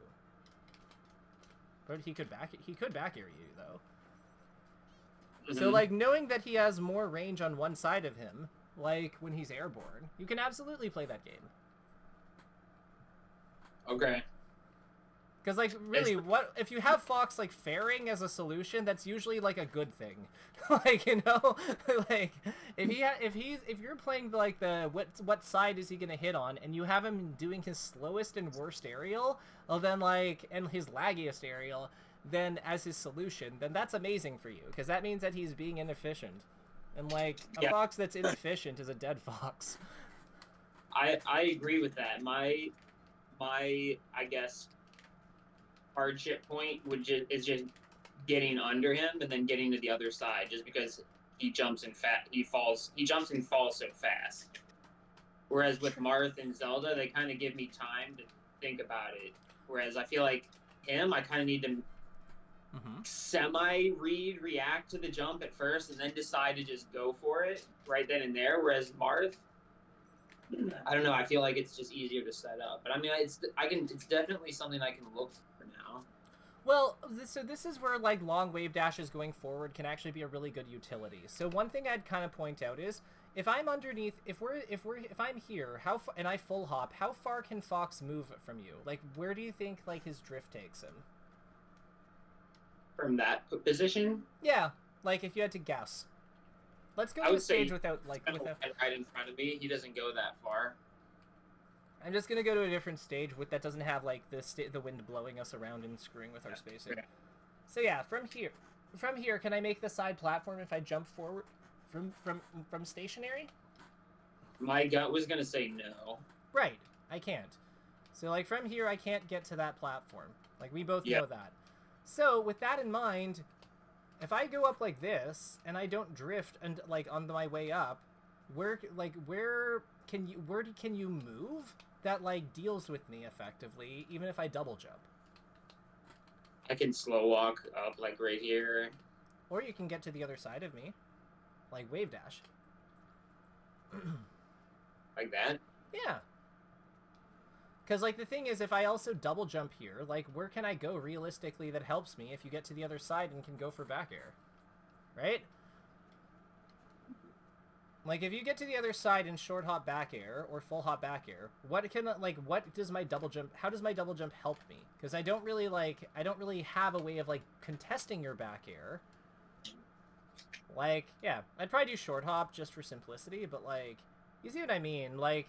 But he could back air you though. Mm-hmm. So, like, knowing that he has more range on one side of him, like, when he's airborne, you can absolutely play that game. Okay. Because, like, really, what if you have Fox, like, fairing as a solution, that's usually, like, a good thing. Like, you know? Like, if you're playing, like, what side is he gonna hit on, and you have him doing his slowest and worst aerial, well, then, like, and his laggiest aerial, then as his solution, then that's amazing for you, because that means that he's being inefficient. And, like, a fox that's inefficient is a dead fox. I agree with that. My I guess hardship point is just getting under him and then getting to the other side, just because he jumps and falls so fast. Whereas with Marth and Zelda, they kind of give me time to think about it. Whereas I feel like him, I kind of need to react to the jump at first and then decide to just go for it right then and there. Whereas Marth, I don't know, I feel like it's just easier to set up. But I mean, it's definitely something I can look for now. Well, so this is where like long wave dashes going forward can actually be a really good utility. So one thing I'd kind of point out is if I'm underneath, if I'm here, and I full hop, how far can Fox move from you? Like, where do you think like his drift takes him? From that position? Yeah, like if you had to guess. Let's go to a stage without right in front of me. He doesn't go that far. I'm just gonna go to a different stage that doesn't have like the wind blowing us around and screwing with our spacing. Okay. So yeah, from here, can I make the side platform if I jump forward from stationary? My gut was gonna say no. Right, I can't. So like from here, I can't get to that platform. Like we both know that. So with that in mind, if I go up like this and I don't drift and like on my way up, where can you move that like deals with me effectively even if I double jump? I can slow walk up like right here. Or you can get to the other side of me, like wave dash. Like that? Yeah. Because, like, the thing is, if I also double jump here, like, where can I go realistically that helps me if you get to the other side and can go for back air? Right? Like, if you get to the other side and short hop back air or full hop back air, what does my double jump, how does my double jump help me? Because I don't really have a way of, like, contesting your back air. Like, yeah, I'd probably do short hop just for simplicity, but, like, you see what I mean? Like,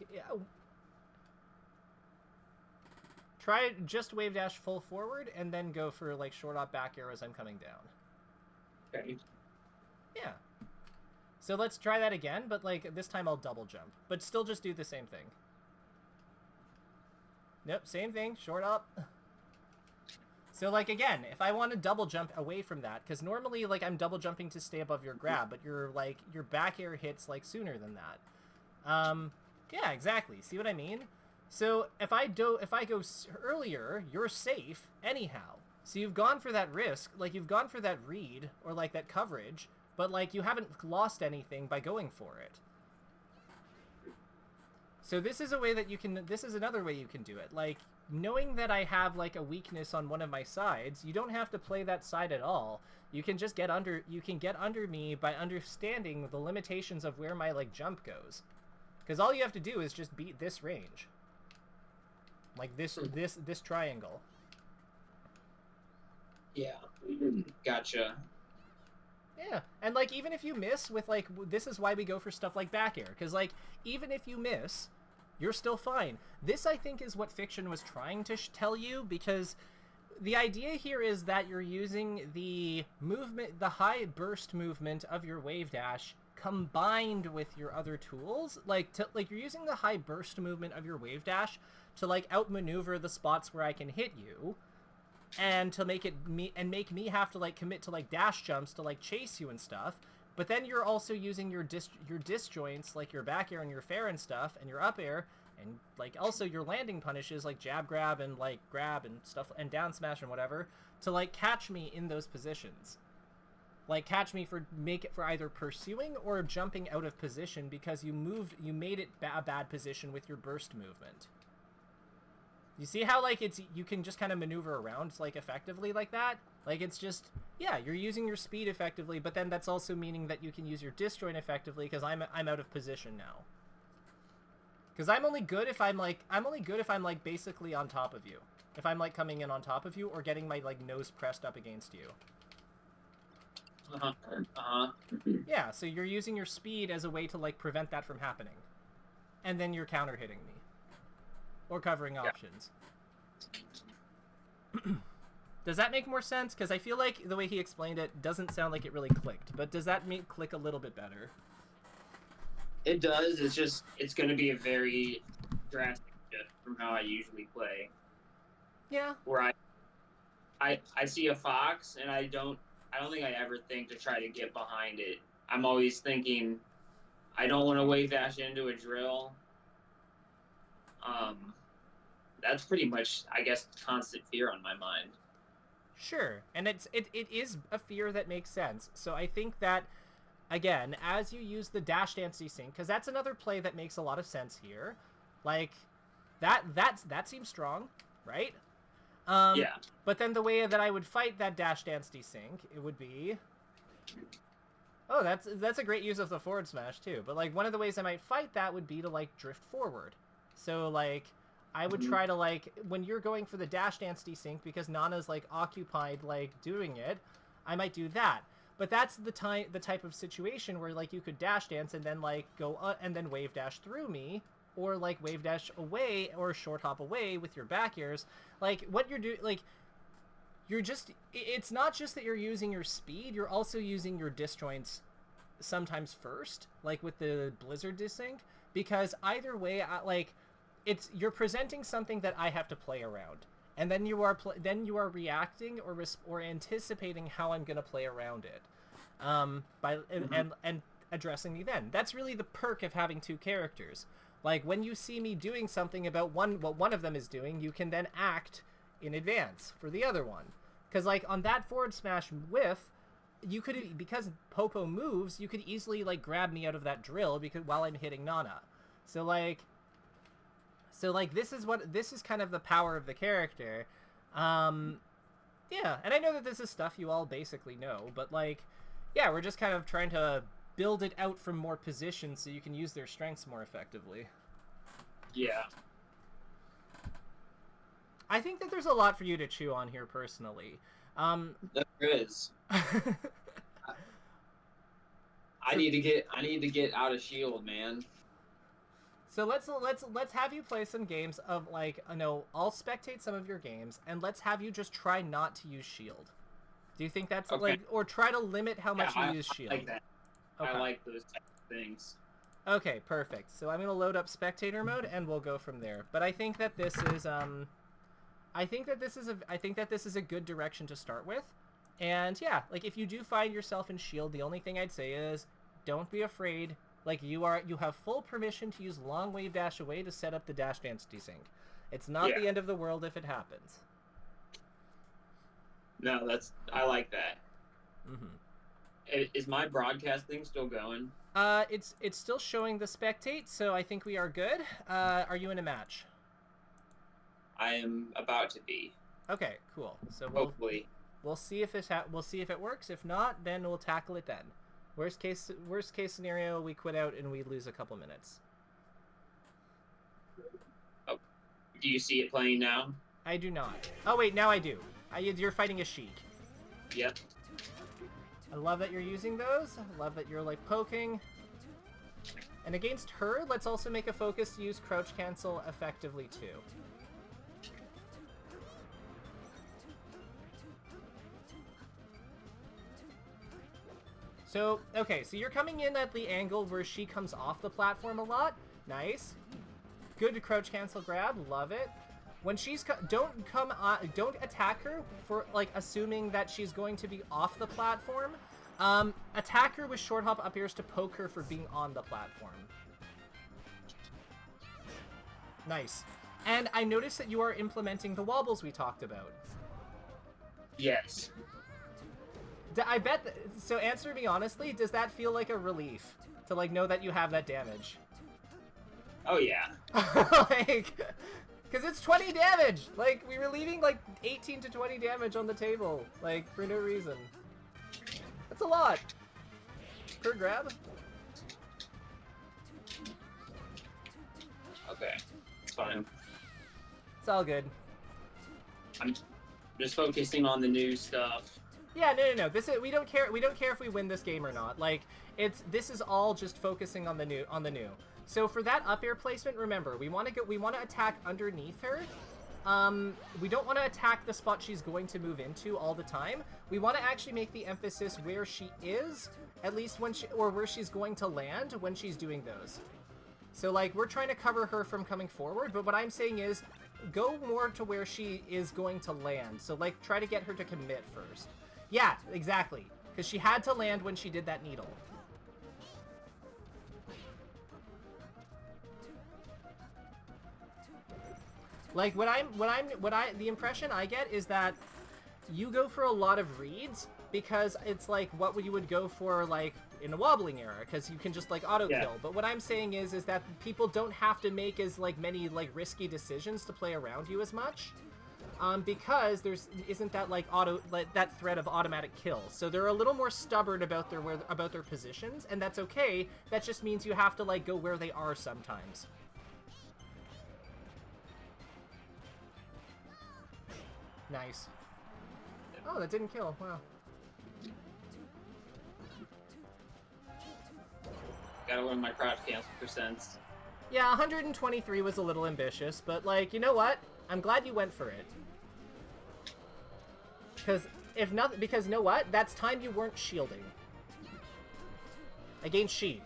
try just wave dash full forward and then go for like short hop back air as I'm coming down. Okay. Yeah. So let's try that again, but like this time I'll double jump, but still just do the same thing. Nope, same thing, short up. So like again, if I want to double jump away from that, because normally like I'm double jumping to stay above your grab, but your back air hits like sooner than that. Yeah, exactly. See what I mean? So if I go earlier, you're safe anyhow. So you've gone for that risk, like you've gone for that read or like that coverage, but like you haven't lost anything by going for it. So this is a way that you can, this is another way you can do it. Like, knowing that I have like a weakness on one of my sides, you don't have to play that side at all. You can just get under, you can get under me by understanding the limitations of where my like jump goes. Because all you have to do is just beat this range. Like this triangle. Yeah. Gotcha. Yeah, and like even if you miss with like, this is why we go for stuff like back air, because like even if you miss, you're still fine. This I think is what Fiction was trying to tell you, because the idea here is that you're using the movement, the high burst movement of your wave dash combined with your other tools, like you're using the high burst movement of your wave dash to like outmaneuver the spots where I can hit you. And to make me have to like commit to like dash jumps to like chase you and stuff, but then you're also using your disjoints like your back air and your fair and stuff, and your up air, and like also your landing punishes like jab grab and like grab and stuff and down smash and whatever to like catch me in those positions, like catch me for either pursuing or jumping out of position because you made it a bad position with your burst movement. You see how, like, you can just kind of maneuver around, like, effectively like that? Like, it's just, yeah, you're using your speed effectively, but then that's also meaning that you can use your disjoint effectively, because I'm out of position now. Because I'm only good if I'm, like, basically on top of you. If I'm, like, coming in on top of you, or getting my, like, nose pressed up against you. Yeah, so you're using your speed as a way to, like, prevent that from happening. And then you're counter-hitting me. Or covering options. Does that make more sense? Because I feel like the way he explained it doesn't sound like it really clicked. But does that make click a little bit better? It does. It's just, it's going to be a very drastic shift from how I usually play. Yeah. Where I see a fox, and I don't think I ever think to try to get behind it. I'm always thinking, I don't want to wave dash into a drill. That's pretty much, I guess, constant fear on my mind. Sure, and it is a fear that makes sense. So I think that, again, as you use the dash dance desync, because that's another play that makes a lot of sense here. Like, that seems strong, right? Yeah. But then the way that I would fight that dash dance desync, it would be... Oh, that's a great use of the forward smash, too. But, like, one of the ways I might fight that would be to, like, drift forward. So, like, I would try to, like, when you're going for the dash dance desync, because Nana's, like, occupied, like, doing it, I might do that. But that's the type of situation where, like, you could dash dance and then, like, go and then wave dash through me, or, like, wave dash away or short hop away with your back airs. Like, what you're doing, like, you're just, it's not just that you're using your speed, you're also using your disjoints sometimes first, like with the Blizzard desync, because either way, you're presenting something that I have to play around, and then you are reacting or anticipating how I'm going to play around it, and addressing me then. That's really the perk of having two characters. Like, when you see me doing something about what one of them is doing, you can then act in advance for the other one. Because, like, on that forward smash whiff, you could, because Popo moves, you could easily, like, grab me out of that drill while I'm hitting Nana. So this is kind of the power of the character. Yeah, and I know that this is stuff you all basically know, but, like, yeah, we're just kind of trying to build it out from more positions so you can use their strengths more effectively. Yeah. I think that there's a lot for you to chew on here personally. There is. I need to get out of Shield, man. So let's have you play some games of, like, I'll spectate some of your games, and let's have you just try not to use Shield. Do you think that's okay? Like, or try to limit how much you use Shield? I like that. Okay. I like those types of things. Okay, perfect. So I'm gonna load up spectator mode, and we'll go from there. But I think that this is I think that this is a good direction to start with. And yeah, like, if you do find yourself in Shield, the only thing I'd say is don't be afraid Like, you have full permission to use long wave dash away to set up the dash dance desync. It's not the end of the world if it happens. No, I like that. Mm-hmm. Is my broadcast thing still going? It's still showing the spectate, so I think we are good. Are you in a match? I am about to be. Okay, cool. So hopefully we'll see if we'll see if it works. If not, then we'll tackle it then. Worst case scenario, we quit out and we lose a couple minutes. Oh, do you see it playing now? I do not. Oh wait, now I do. You're fighting a Sheik. Yep. I love that you're using those. I love that you're like poking. And against her, let's also make a focus to use crouch cancel effectively too. So, okay, so you're coming in at the angle where she comes off the platform a lot. Nice. Good crouch cancel grab. Love it. When she's don't attack her for like assuming that she's going to be off the platform. Attack her with short hop up airs to poke her for being on the platform. Nice. And I noticed that you are implementing the wobbles we talked about. Yes. I bet. So answer me honestly. Does that feel like a relief to like know that you have that damage? Oh yeah. Like, because it's 20 damage. Like we were leaving like 18 to 20 damage on the table, like for no reason. That's a lot. Per grab. Okay, it's fine. It's all good. I'm just focusing on the new stuff. Yeah, no. We don't care. We don't care if we win this game or not. Like, this is all just focusing on the new. So for that up air placement, remember we want to attack underneath her. We don't want to attack the spot she's going to move into all the time. We want to actually make the emphasis where she is, at least or where she's going to land when she's doing those. So like we're trying to cover her from coming forward, but what I'm saying is go more to where she is going to land. So like try to get her to commit first. Yeah, exactly. Because she had to land when she did that needle. Like the impression I get is that you go for a lot of reads because it's like what you would go for like in a wobbling era because you can just like auto kill. But what I'm saying is that people don't have to make as like many like risky decisions to play around you as much. Because isn't that like that threat of automatic kill, so they're a little more stubborn about their positions, and that's okay. That just means you have to like go where they are sometimes. Nice. Oh, that didn't kill. Wow. Gotta learn my crouch cancel percents. Yeah, 123 was a little ambitious, but like you know what? I'm glad you went for it. Because you know what? That's time you weren't shielding. Against Sheik.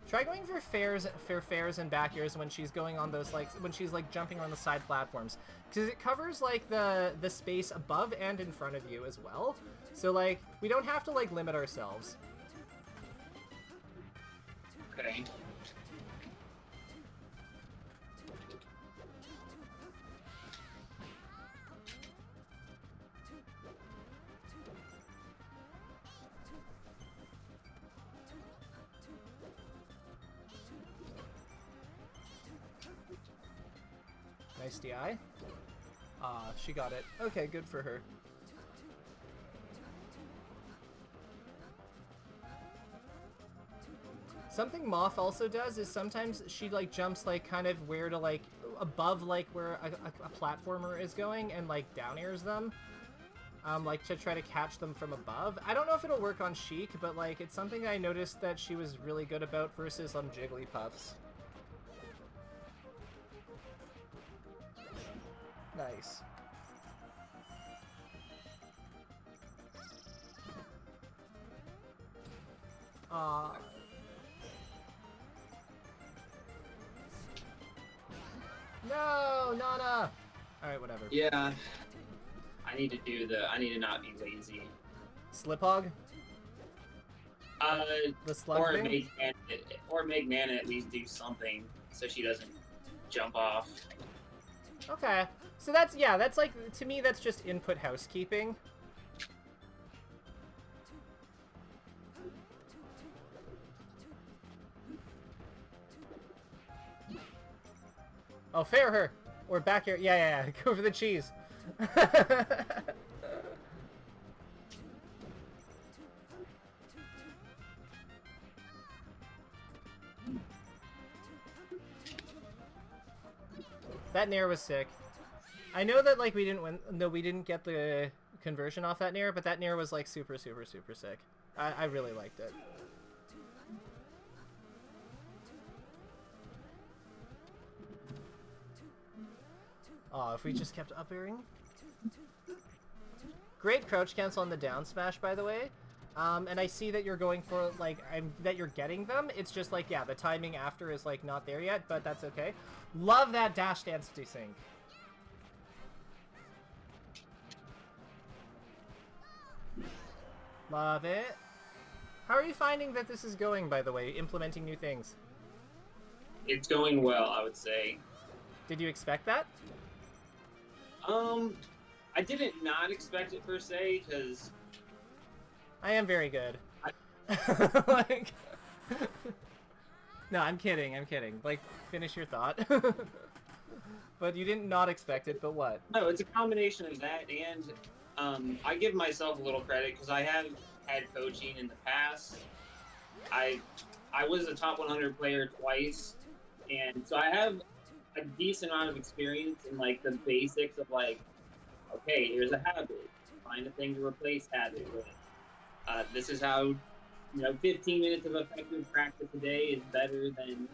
Try going for fairs and back airs when she's going on those when she's like jumping on the side platforms, because it covers like the space above and in front of you as well. So like we don't have to like limit ourselves. Okay. Nice DI. She got it. Okay, good for her. Something Moth also does is sometimes she like jumps like kind of where to like above like where a platformer is going and like down airs them. Like to try to catch them from above. I don't know if it'll work on Sheik, but like it's something I noticed that she was really good about versus on Jigglypuffs. Nice. No, Nana! Alright, whatever. Yeah. I need to not be lazy. Slip hog? The slug or thing? make Nana at least do something so she doesn't jump off. Okay. So that's, yeah, that's like, to me, that's just input housekeeping. Oh, fair her. Or back here. Yeah. Go for the cheese. That nair was sick. I know that, like, we didn't win. No, we didn't get the conversion off that nair, but that nair was, like, super, super, super sick. I really liked it. Oh, if we just kept up airing. Great crouch cancel on the down smash, by the way. And I see that you're going for, like, that you're getting them. It's just, like, yeah, the timing after is, like, not there yet, but that's okay. Love that dash dance desync. Love it. How are you finding that this is going, by the way, implementing new things? It's going well, I would say. Did you expect that? I didn't not expect it per se, because... I am very good. Like... No, I'm kidding. Like, finish your thought. But you didn't not expect it, but what? No, it's a combination of that, and I give myself a little credit, because I have had coaching in the past. I was a top 100 player twice, and so I have a decent amount of experience in, like, the basics of, like, okay, here's a habit. Find a thing to replace habit with. This is how, 15 minutes of effective practice a day is better than,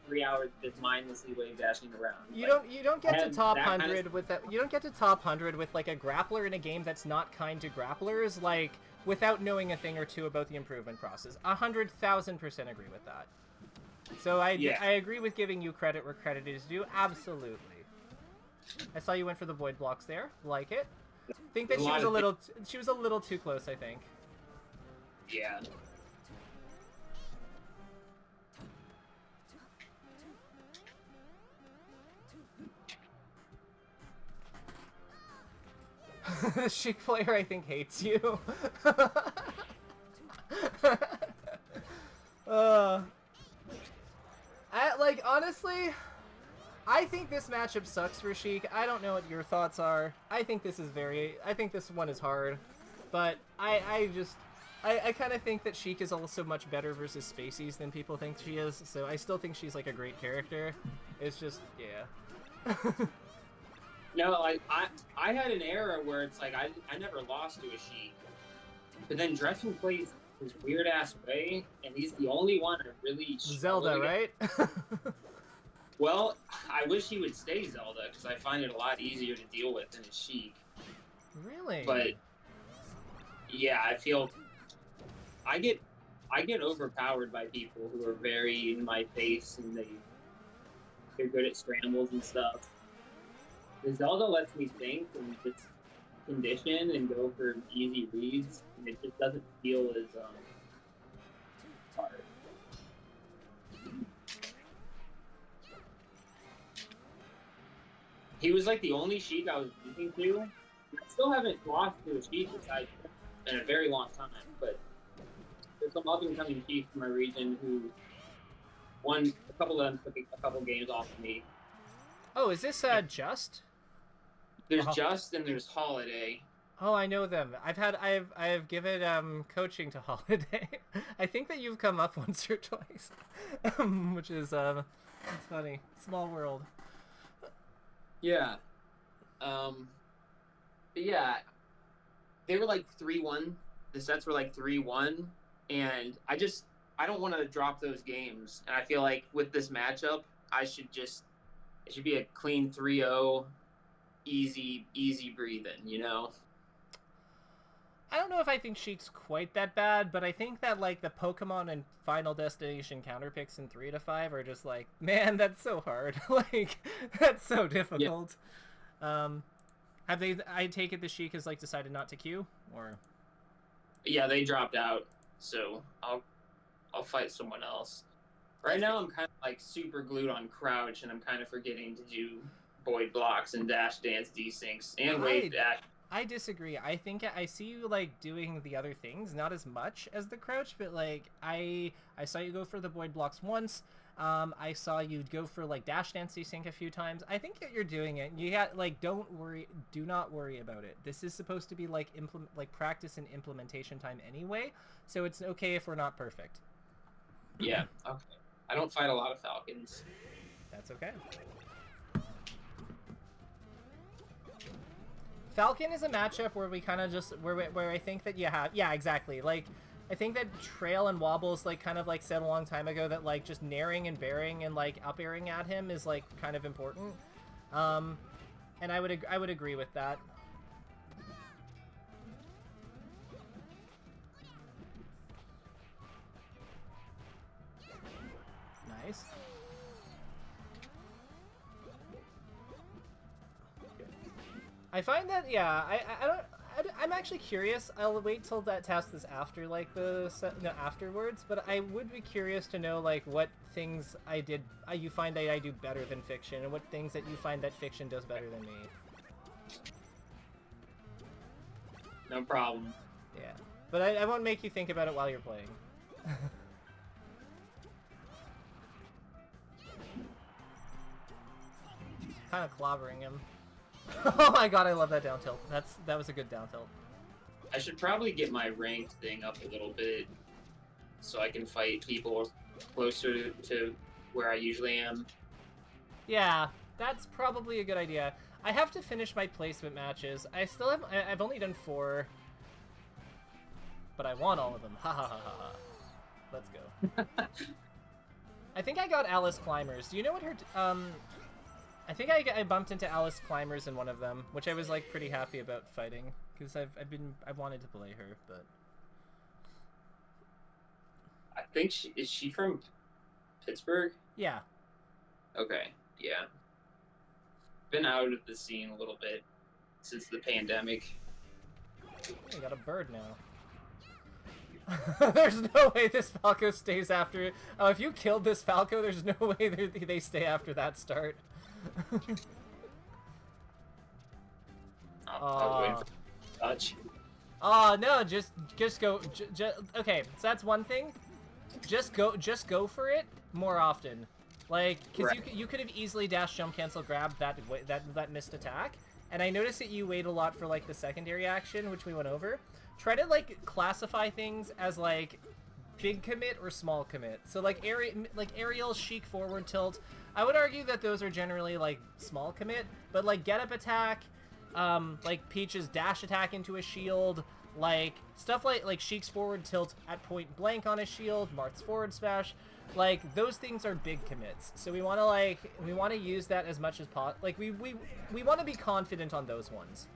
3 hours just mindlessly wave dashing around. You don't get to top 100 with that. You don't get to top 100 with, like, a grappler in a game that's not kind to grapplers, like, without knowing a thing or two about the improvement process. 100,000% agree with that. So I agree with giving you credit where credit is due. Absolutely. I saw you went for the void blocks there. Like it. Think that she was a little too close, I think. Yeah. The Sheik player, I think, hates you. Honestly, I think this matchup sucks for Sheik. I don't know what your thoughts are. I think this one is hard. But I kind of think that Sheik is also much better versus Spaceys than people think she is. So I still think she's, like, a great character. It's just, yeah. No, like, I had an era where it's like I never lost to a Sheik. But then Dressen plays this weird-ass way, and he's the only one I really... Zelda, right? Well, I wish he would stay Zelda, because I find it a lot easier to deal with than a Sheik. Really? But, yeah, I feel... I get overpowered by people who are very in my face, and they're good at scrambles and stuff. The Zelda lets me think and just condition and go for easy reads, and it just doesn't feel as hard. He was like the only Sheik I was losing to. I still haven't lost to a Sheik besides in a very long time, but there's some up-and-coming Sheiks from my region who won. A couple of them took a couple games off of me. Oh, is this Just? There's Just and there's Holiday. Oh, I know them. I have given coaching to Holiday. I think that you've come up once or twice, which is it's funny. Small world. Yeah. But yeah, they were like 3-1. The sets were like 3-1, and I don't want to drop those games. And I feel like with this matchup, it should be a clean 3-0. Easy breathing, I don't know if I think Sheik's quite that bad, but I think that, like, the Pokemon and Final Destination counterpicks in 3 to 5 are just like, man, that's so hard. Like, that's so difficult. Yeah. I take it the Sheik has, like, decided not to queue, or? Yeah, they dropped out, so I'll fight someone else. Right now, I'm kind of like super glued on crouch, and I'm kind of forgetting to do void blocks and dash dance desyncs and wave dash. I disagree. I think I see you like doing the other things, not as much as the crouch, but like I saw you go for the void blocks once. I saw you go for like dash dance desync a few times. I think that you're doing it. You got like don't worry, do not worry about it. This is supposed to be like practice and implementation time anyway, so it's okay if we're not perfect. Yeah. Okay. I don't fight a lot of Falcons. That's okay. Falcon is a matchup where we kind of just where I think that you have exactly like I think that Trail and Wobbles like kind of like said a long time ago that like just naring and bearing and like up airing at him is like kind of important, and I would agree with that. Nice. I find that I'm actually curious. I'll wait till that task is after like afterwards, but I would be curious to know like what things you find that I do better than fiction, and what things that you find that fiction does better than me. No problem. Yeah, but I won't make you think about it while you're playing. Kind of clobbering him. Oh my god, I love that down tilt. That was a good down tilt. I should probably get my ranked thing up a little bit so I can fight people closer to where I usually am. Yeah, that's probably a good idea. I have to finish my placement matches. I've only done 4, but I want all of them. Ha ha ha ha ha. Let's go. I think I got Alice Climbers. Do you know what her I think I bumped into Alice Climbers in one of them, which I was like pretty happy about fighting because I've wanted to play her, but I think is she from Pittsburgh? Yeah. Okay. Yeah. Been out of the scene a little bit since the pandemic. I got a bird now. There's no way this Falco stays after. Oh, if you killed this Falco, there's no way they stay after that start. I'll wait for touch. Oh no, just go. Okay, so that's one thing. Just go for it more often, like because you could have easily dash jump cancel grab that missed attack, and I noticed that you wait a lot for like the secondary action, which we went over. Try to like classify things as like big commit or small commit. So like Ariel's Sheik forward tilt, I would argue that those are generally like small commit, but like get up attack, like Peach's dash attack into a shield, like stuff like Sheik's forward tilt at point blank on a shield, Marth's forward smash, like those things are big commits. So we want to use that as much as possible. Like we want to be confident on those ones.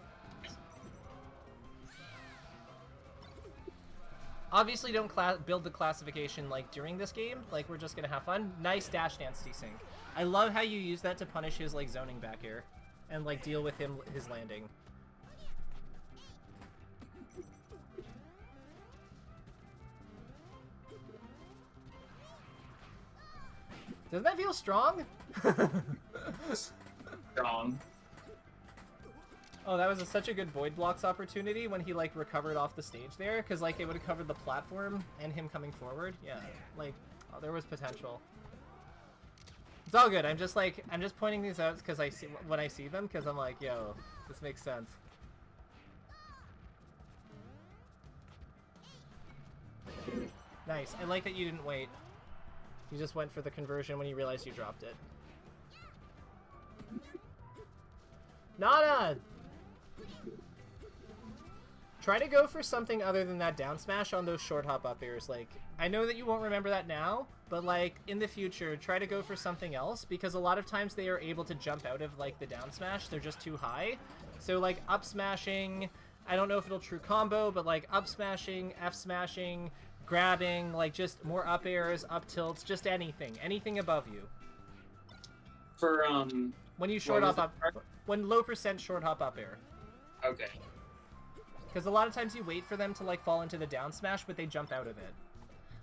Obviously, don't build the classification like during this game. Like we're just gonna have fun. Nice dash dance desync. I love how you use that to punish his like zoning back air, and like deal with his landing. Doesn't that feel strong? Strong. Oh, that was such a good void blocks opportunity when he like recovered off the stage there, because like it would have covered the platform and him coming forward. Yeah, like there was potential. It's all good. I'm just pointing these out because I see when I see them, because I'm like, yo, this makes sense. Nice. I like that you didn't wait. You just went for the conversion when you realized you dropped it. Nada! Try to go for something other than that down smash on those short hop up airs. Like, I know that you won't remember that now, but like in the future, try to go for something else, because a lot of times they are able to jump out of like the down smash. They're just too high. So like up smashing, I don't know if it'll true combo, but like up smashing, F smashing, grabbing, like just more up airs, up tilts, just anything above you. For when you short hop up, when low percent short hop up air. Okay. Because a lot of times you wait for them to like fall into the down smash, but they jump out of it.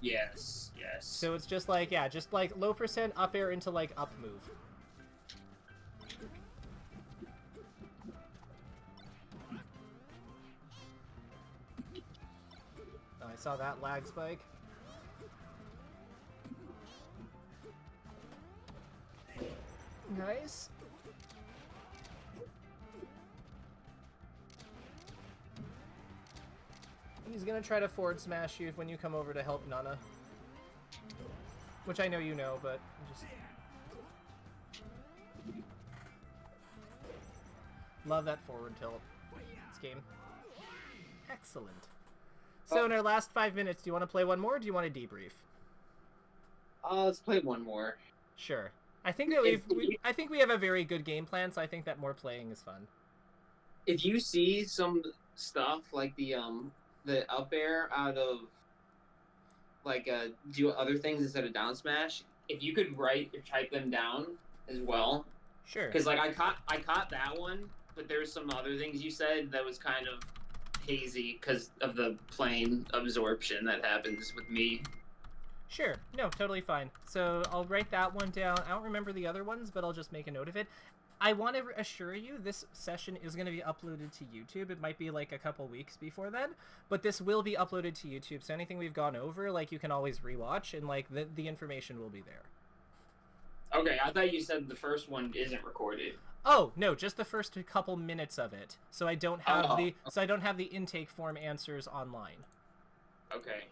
Yes, yes. So it's just like, yeah, just like low percent up air into like up move. Oh, I saw that lag spike. Nice. He's gonna try to forward smash you when you come over to help Nana. Which I know you know, but just... Love that forward tilt. This game. Excellent. So in our last 5 minutes, do you want to play one more, or do you want to debrief? Let's play one more. Sure. I think that I think we have a very good game plan, so I think that more playing is fun. If you see some stuff like the up air out of like do other things instead of down smash, if you could type them down as well. Sure. Because like I caught that one, but there's some other things you said that was kind of hazy because of the plane absorption that happens with me. Sure. No, totally fine. So I'll write that one down. I don't remember the other ones, but I'll just make a note of it. I want to assure you this session is going to be uploaded to YouTube. It might be like a couple weeks before then, but this will be uploaded to YouTube. So anything we've gone over, like you can always rewatch, and like the information will be there. Okay, I thought you said the first one isn't recorded. Oh no, just the first couple minutes of it. So I don't have the intake form answers online. Okay.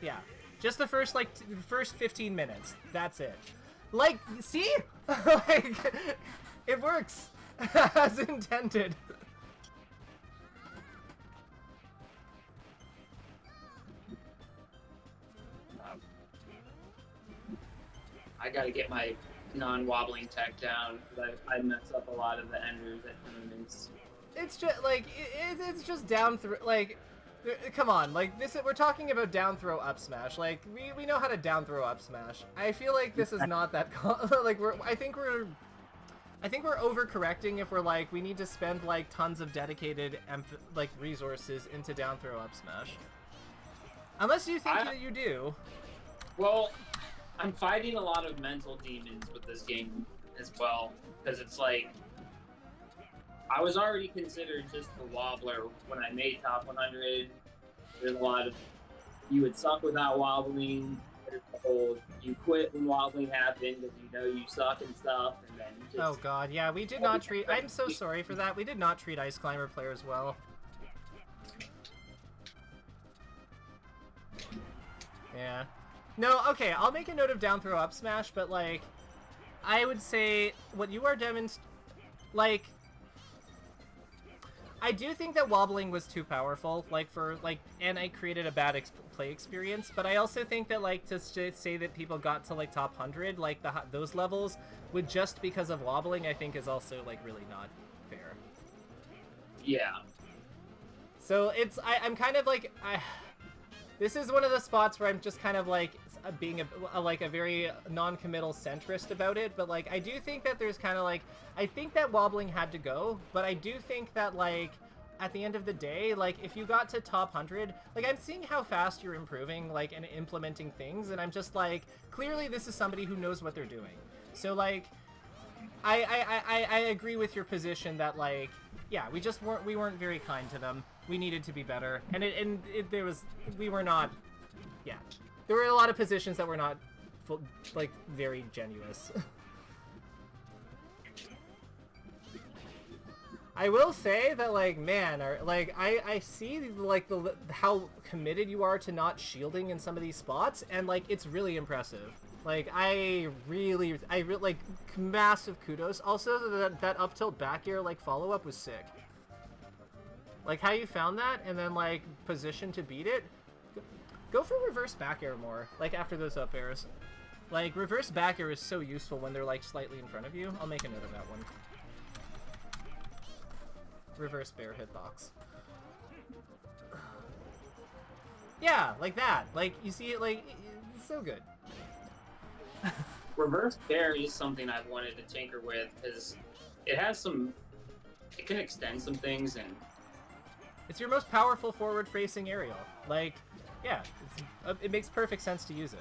Yeah, just the first first 15 minutes. That's it. Like, see, like it works as intended. I gotta get my non-wobbling tech down because I mess up a lot of the enders at tournaments. It's just like it's just down throw. Like, come on, like this. We're talking about down throw up smash. Like we know how to down throw up smash. I feel like this is not that like I think we're overcorrecting if we're like we need to spend like tons of dedicated like resources into down throw up smash. Unless you think that you do. Well, I'm fighting a lot of mental demons with this game as well, because it's like I was already considered just a wobbler when I made top 100. There's a lot of you would suck without wobbling. There's the whole you quit when wobbling happened because you know you suck and stuff, and then you just... Oh god, yeah, we did not treat. I'm so sorry for that. We did not treat Ice Climber players well. Yeah. No, okay, I'll make a note of down throw up smash, but like, I would say what you are like, I do think that wobbling was too powerful, like and I created a bad play experience, but I also think that like to say that people got to like top 100, like those levels, with just because of wobbling, I think is also like really not fair. Yeah. So I'm kind of like, this is one of the spots where I'm just kind of like being a very non-committal centrist about it, but like I do think that there's kind of like I think that wobbling had to go, but I do think that like at the end of the day, like if you got to top 100, like I'm seeing how fast you're improving like and implementing things, and I'm just like clearly this is somebody who knows what they're doing. So like I agree with your position that like yeah, we weren't very kind to them. We needed to be better, and we were not. Yeah, there were a lot of positions that were not, like, very genuous. I will say that, like, man, I see like how committed you are to not shielding in some of these spots, and like it's really impressive. Like I really like massive kudos. Also, that up tilt back air like follow up was sick. Like how you found that and then like position to beat it. Go for reverse back air more, like after those up airs. Like reverse back air is so useful when they're like slightly in front of you. I'll make a note of that one. Reverse bear hitbox. Yeah, like that. Like you see it like it's so good. Reverse bear is something I've wanted to tinker with because it has some it can extend some things and It's your most powerful forward-facing aerial. Like, yeah, it makes perfect sense to use it.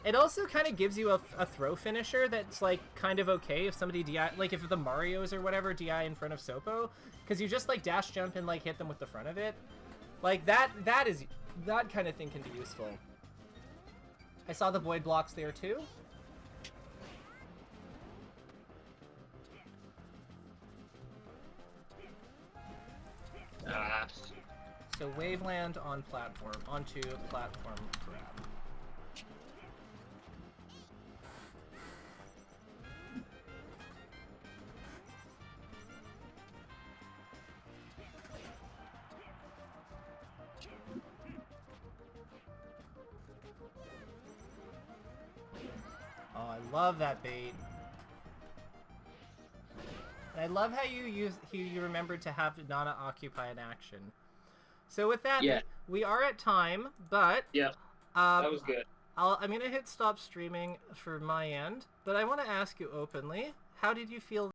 It also kind of gives you a throw finisher that's, like, kind of okay if somebody DI... Like, if the Marios or whatever DI in front of Sopo, because you just, like, dash jump and, like, hit them with the front of it. Like, that kind of thing can be useful. I saw the void blocks there, too. So Waveland on platform, onto platform grab. Oh, I love that bait. And I love how you remembered to have Nana occupy an action. So with that, yeah, we are at time, but yeah, that was good. I'm gonna hit stop streaming for my end, but I want to ask you openly, how did you feel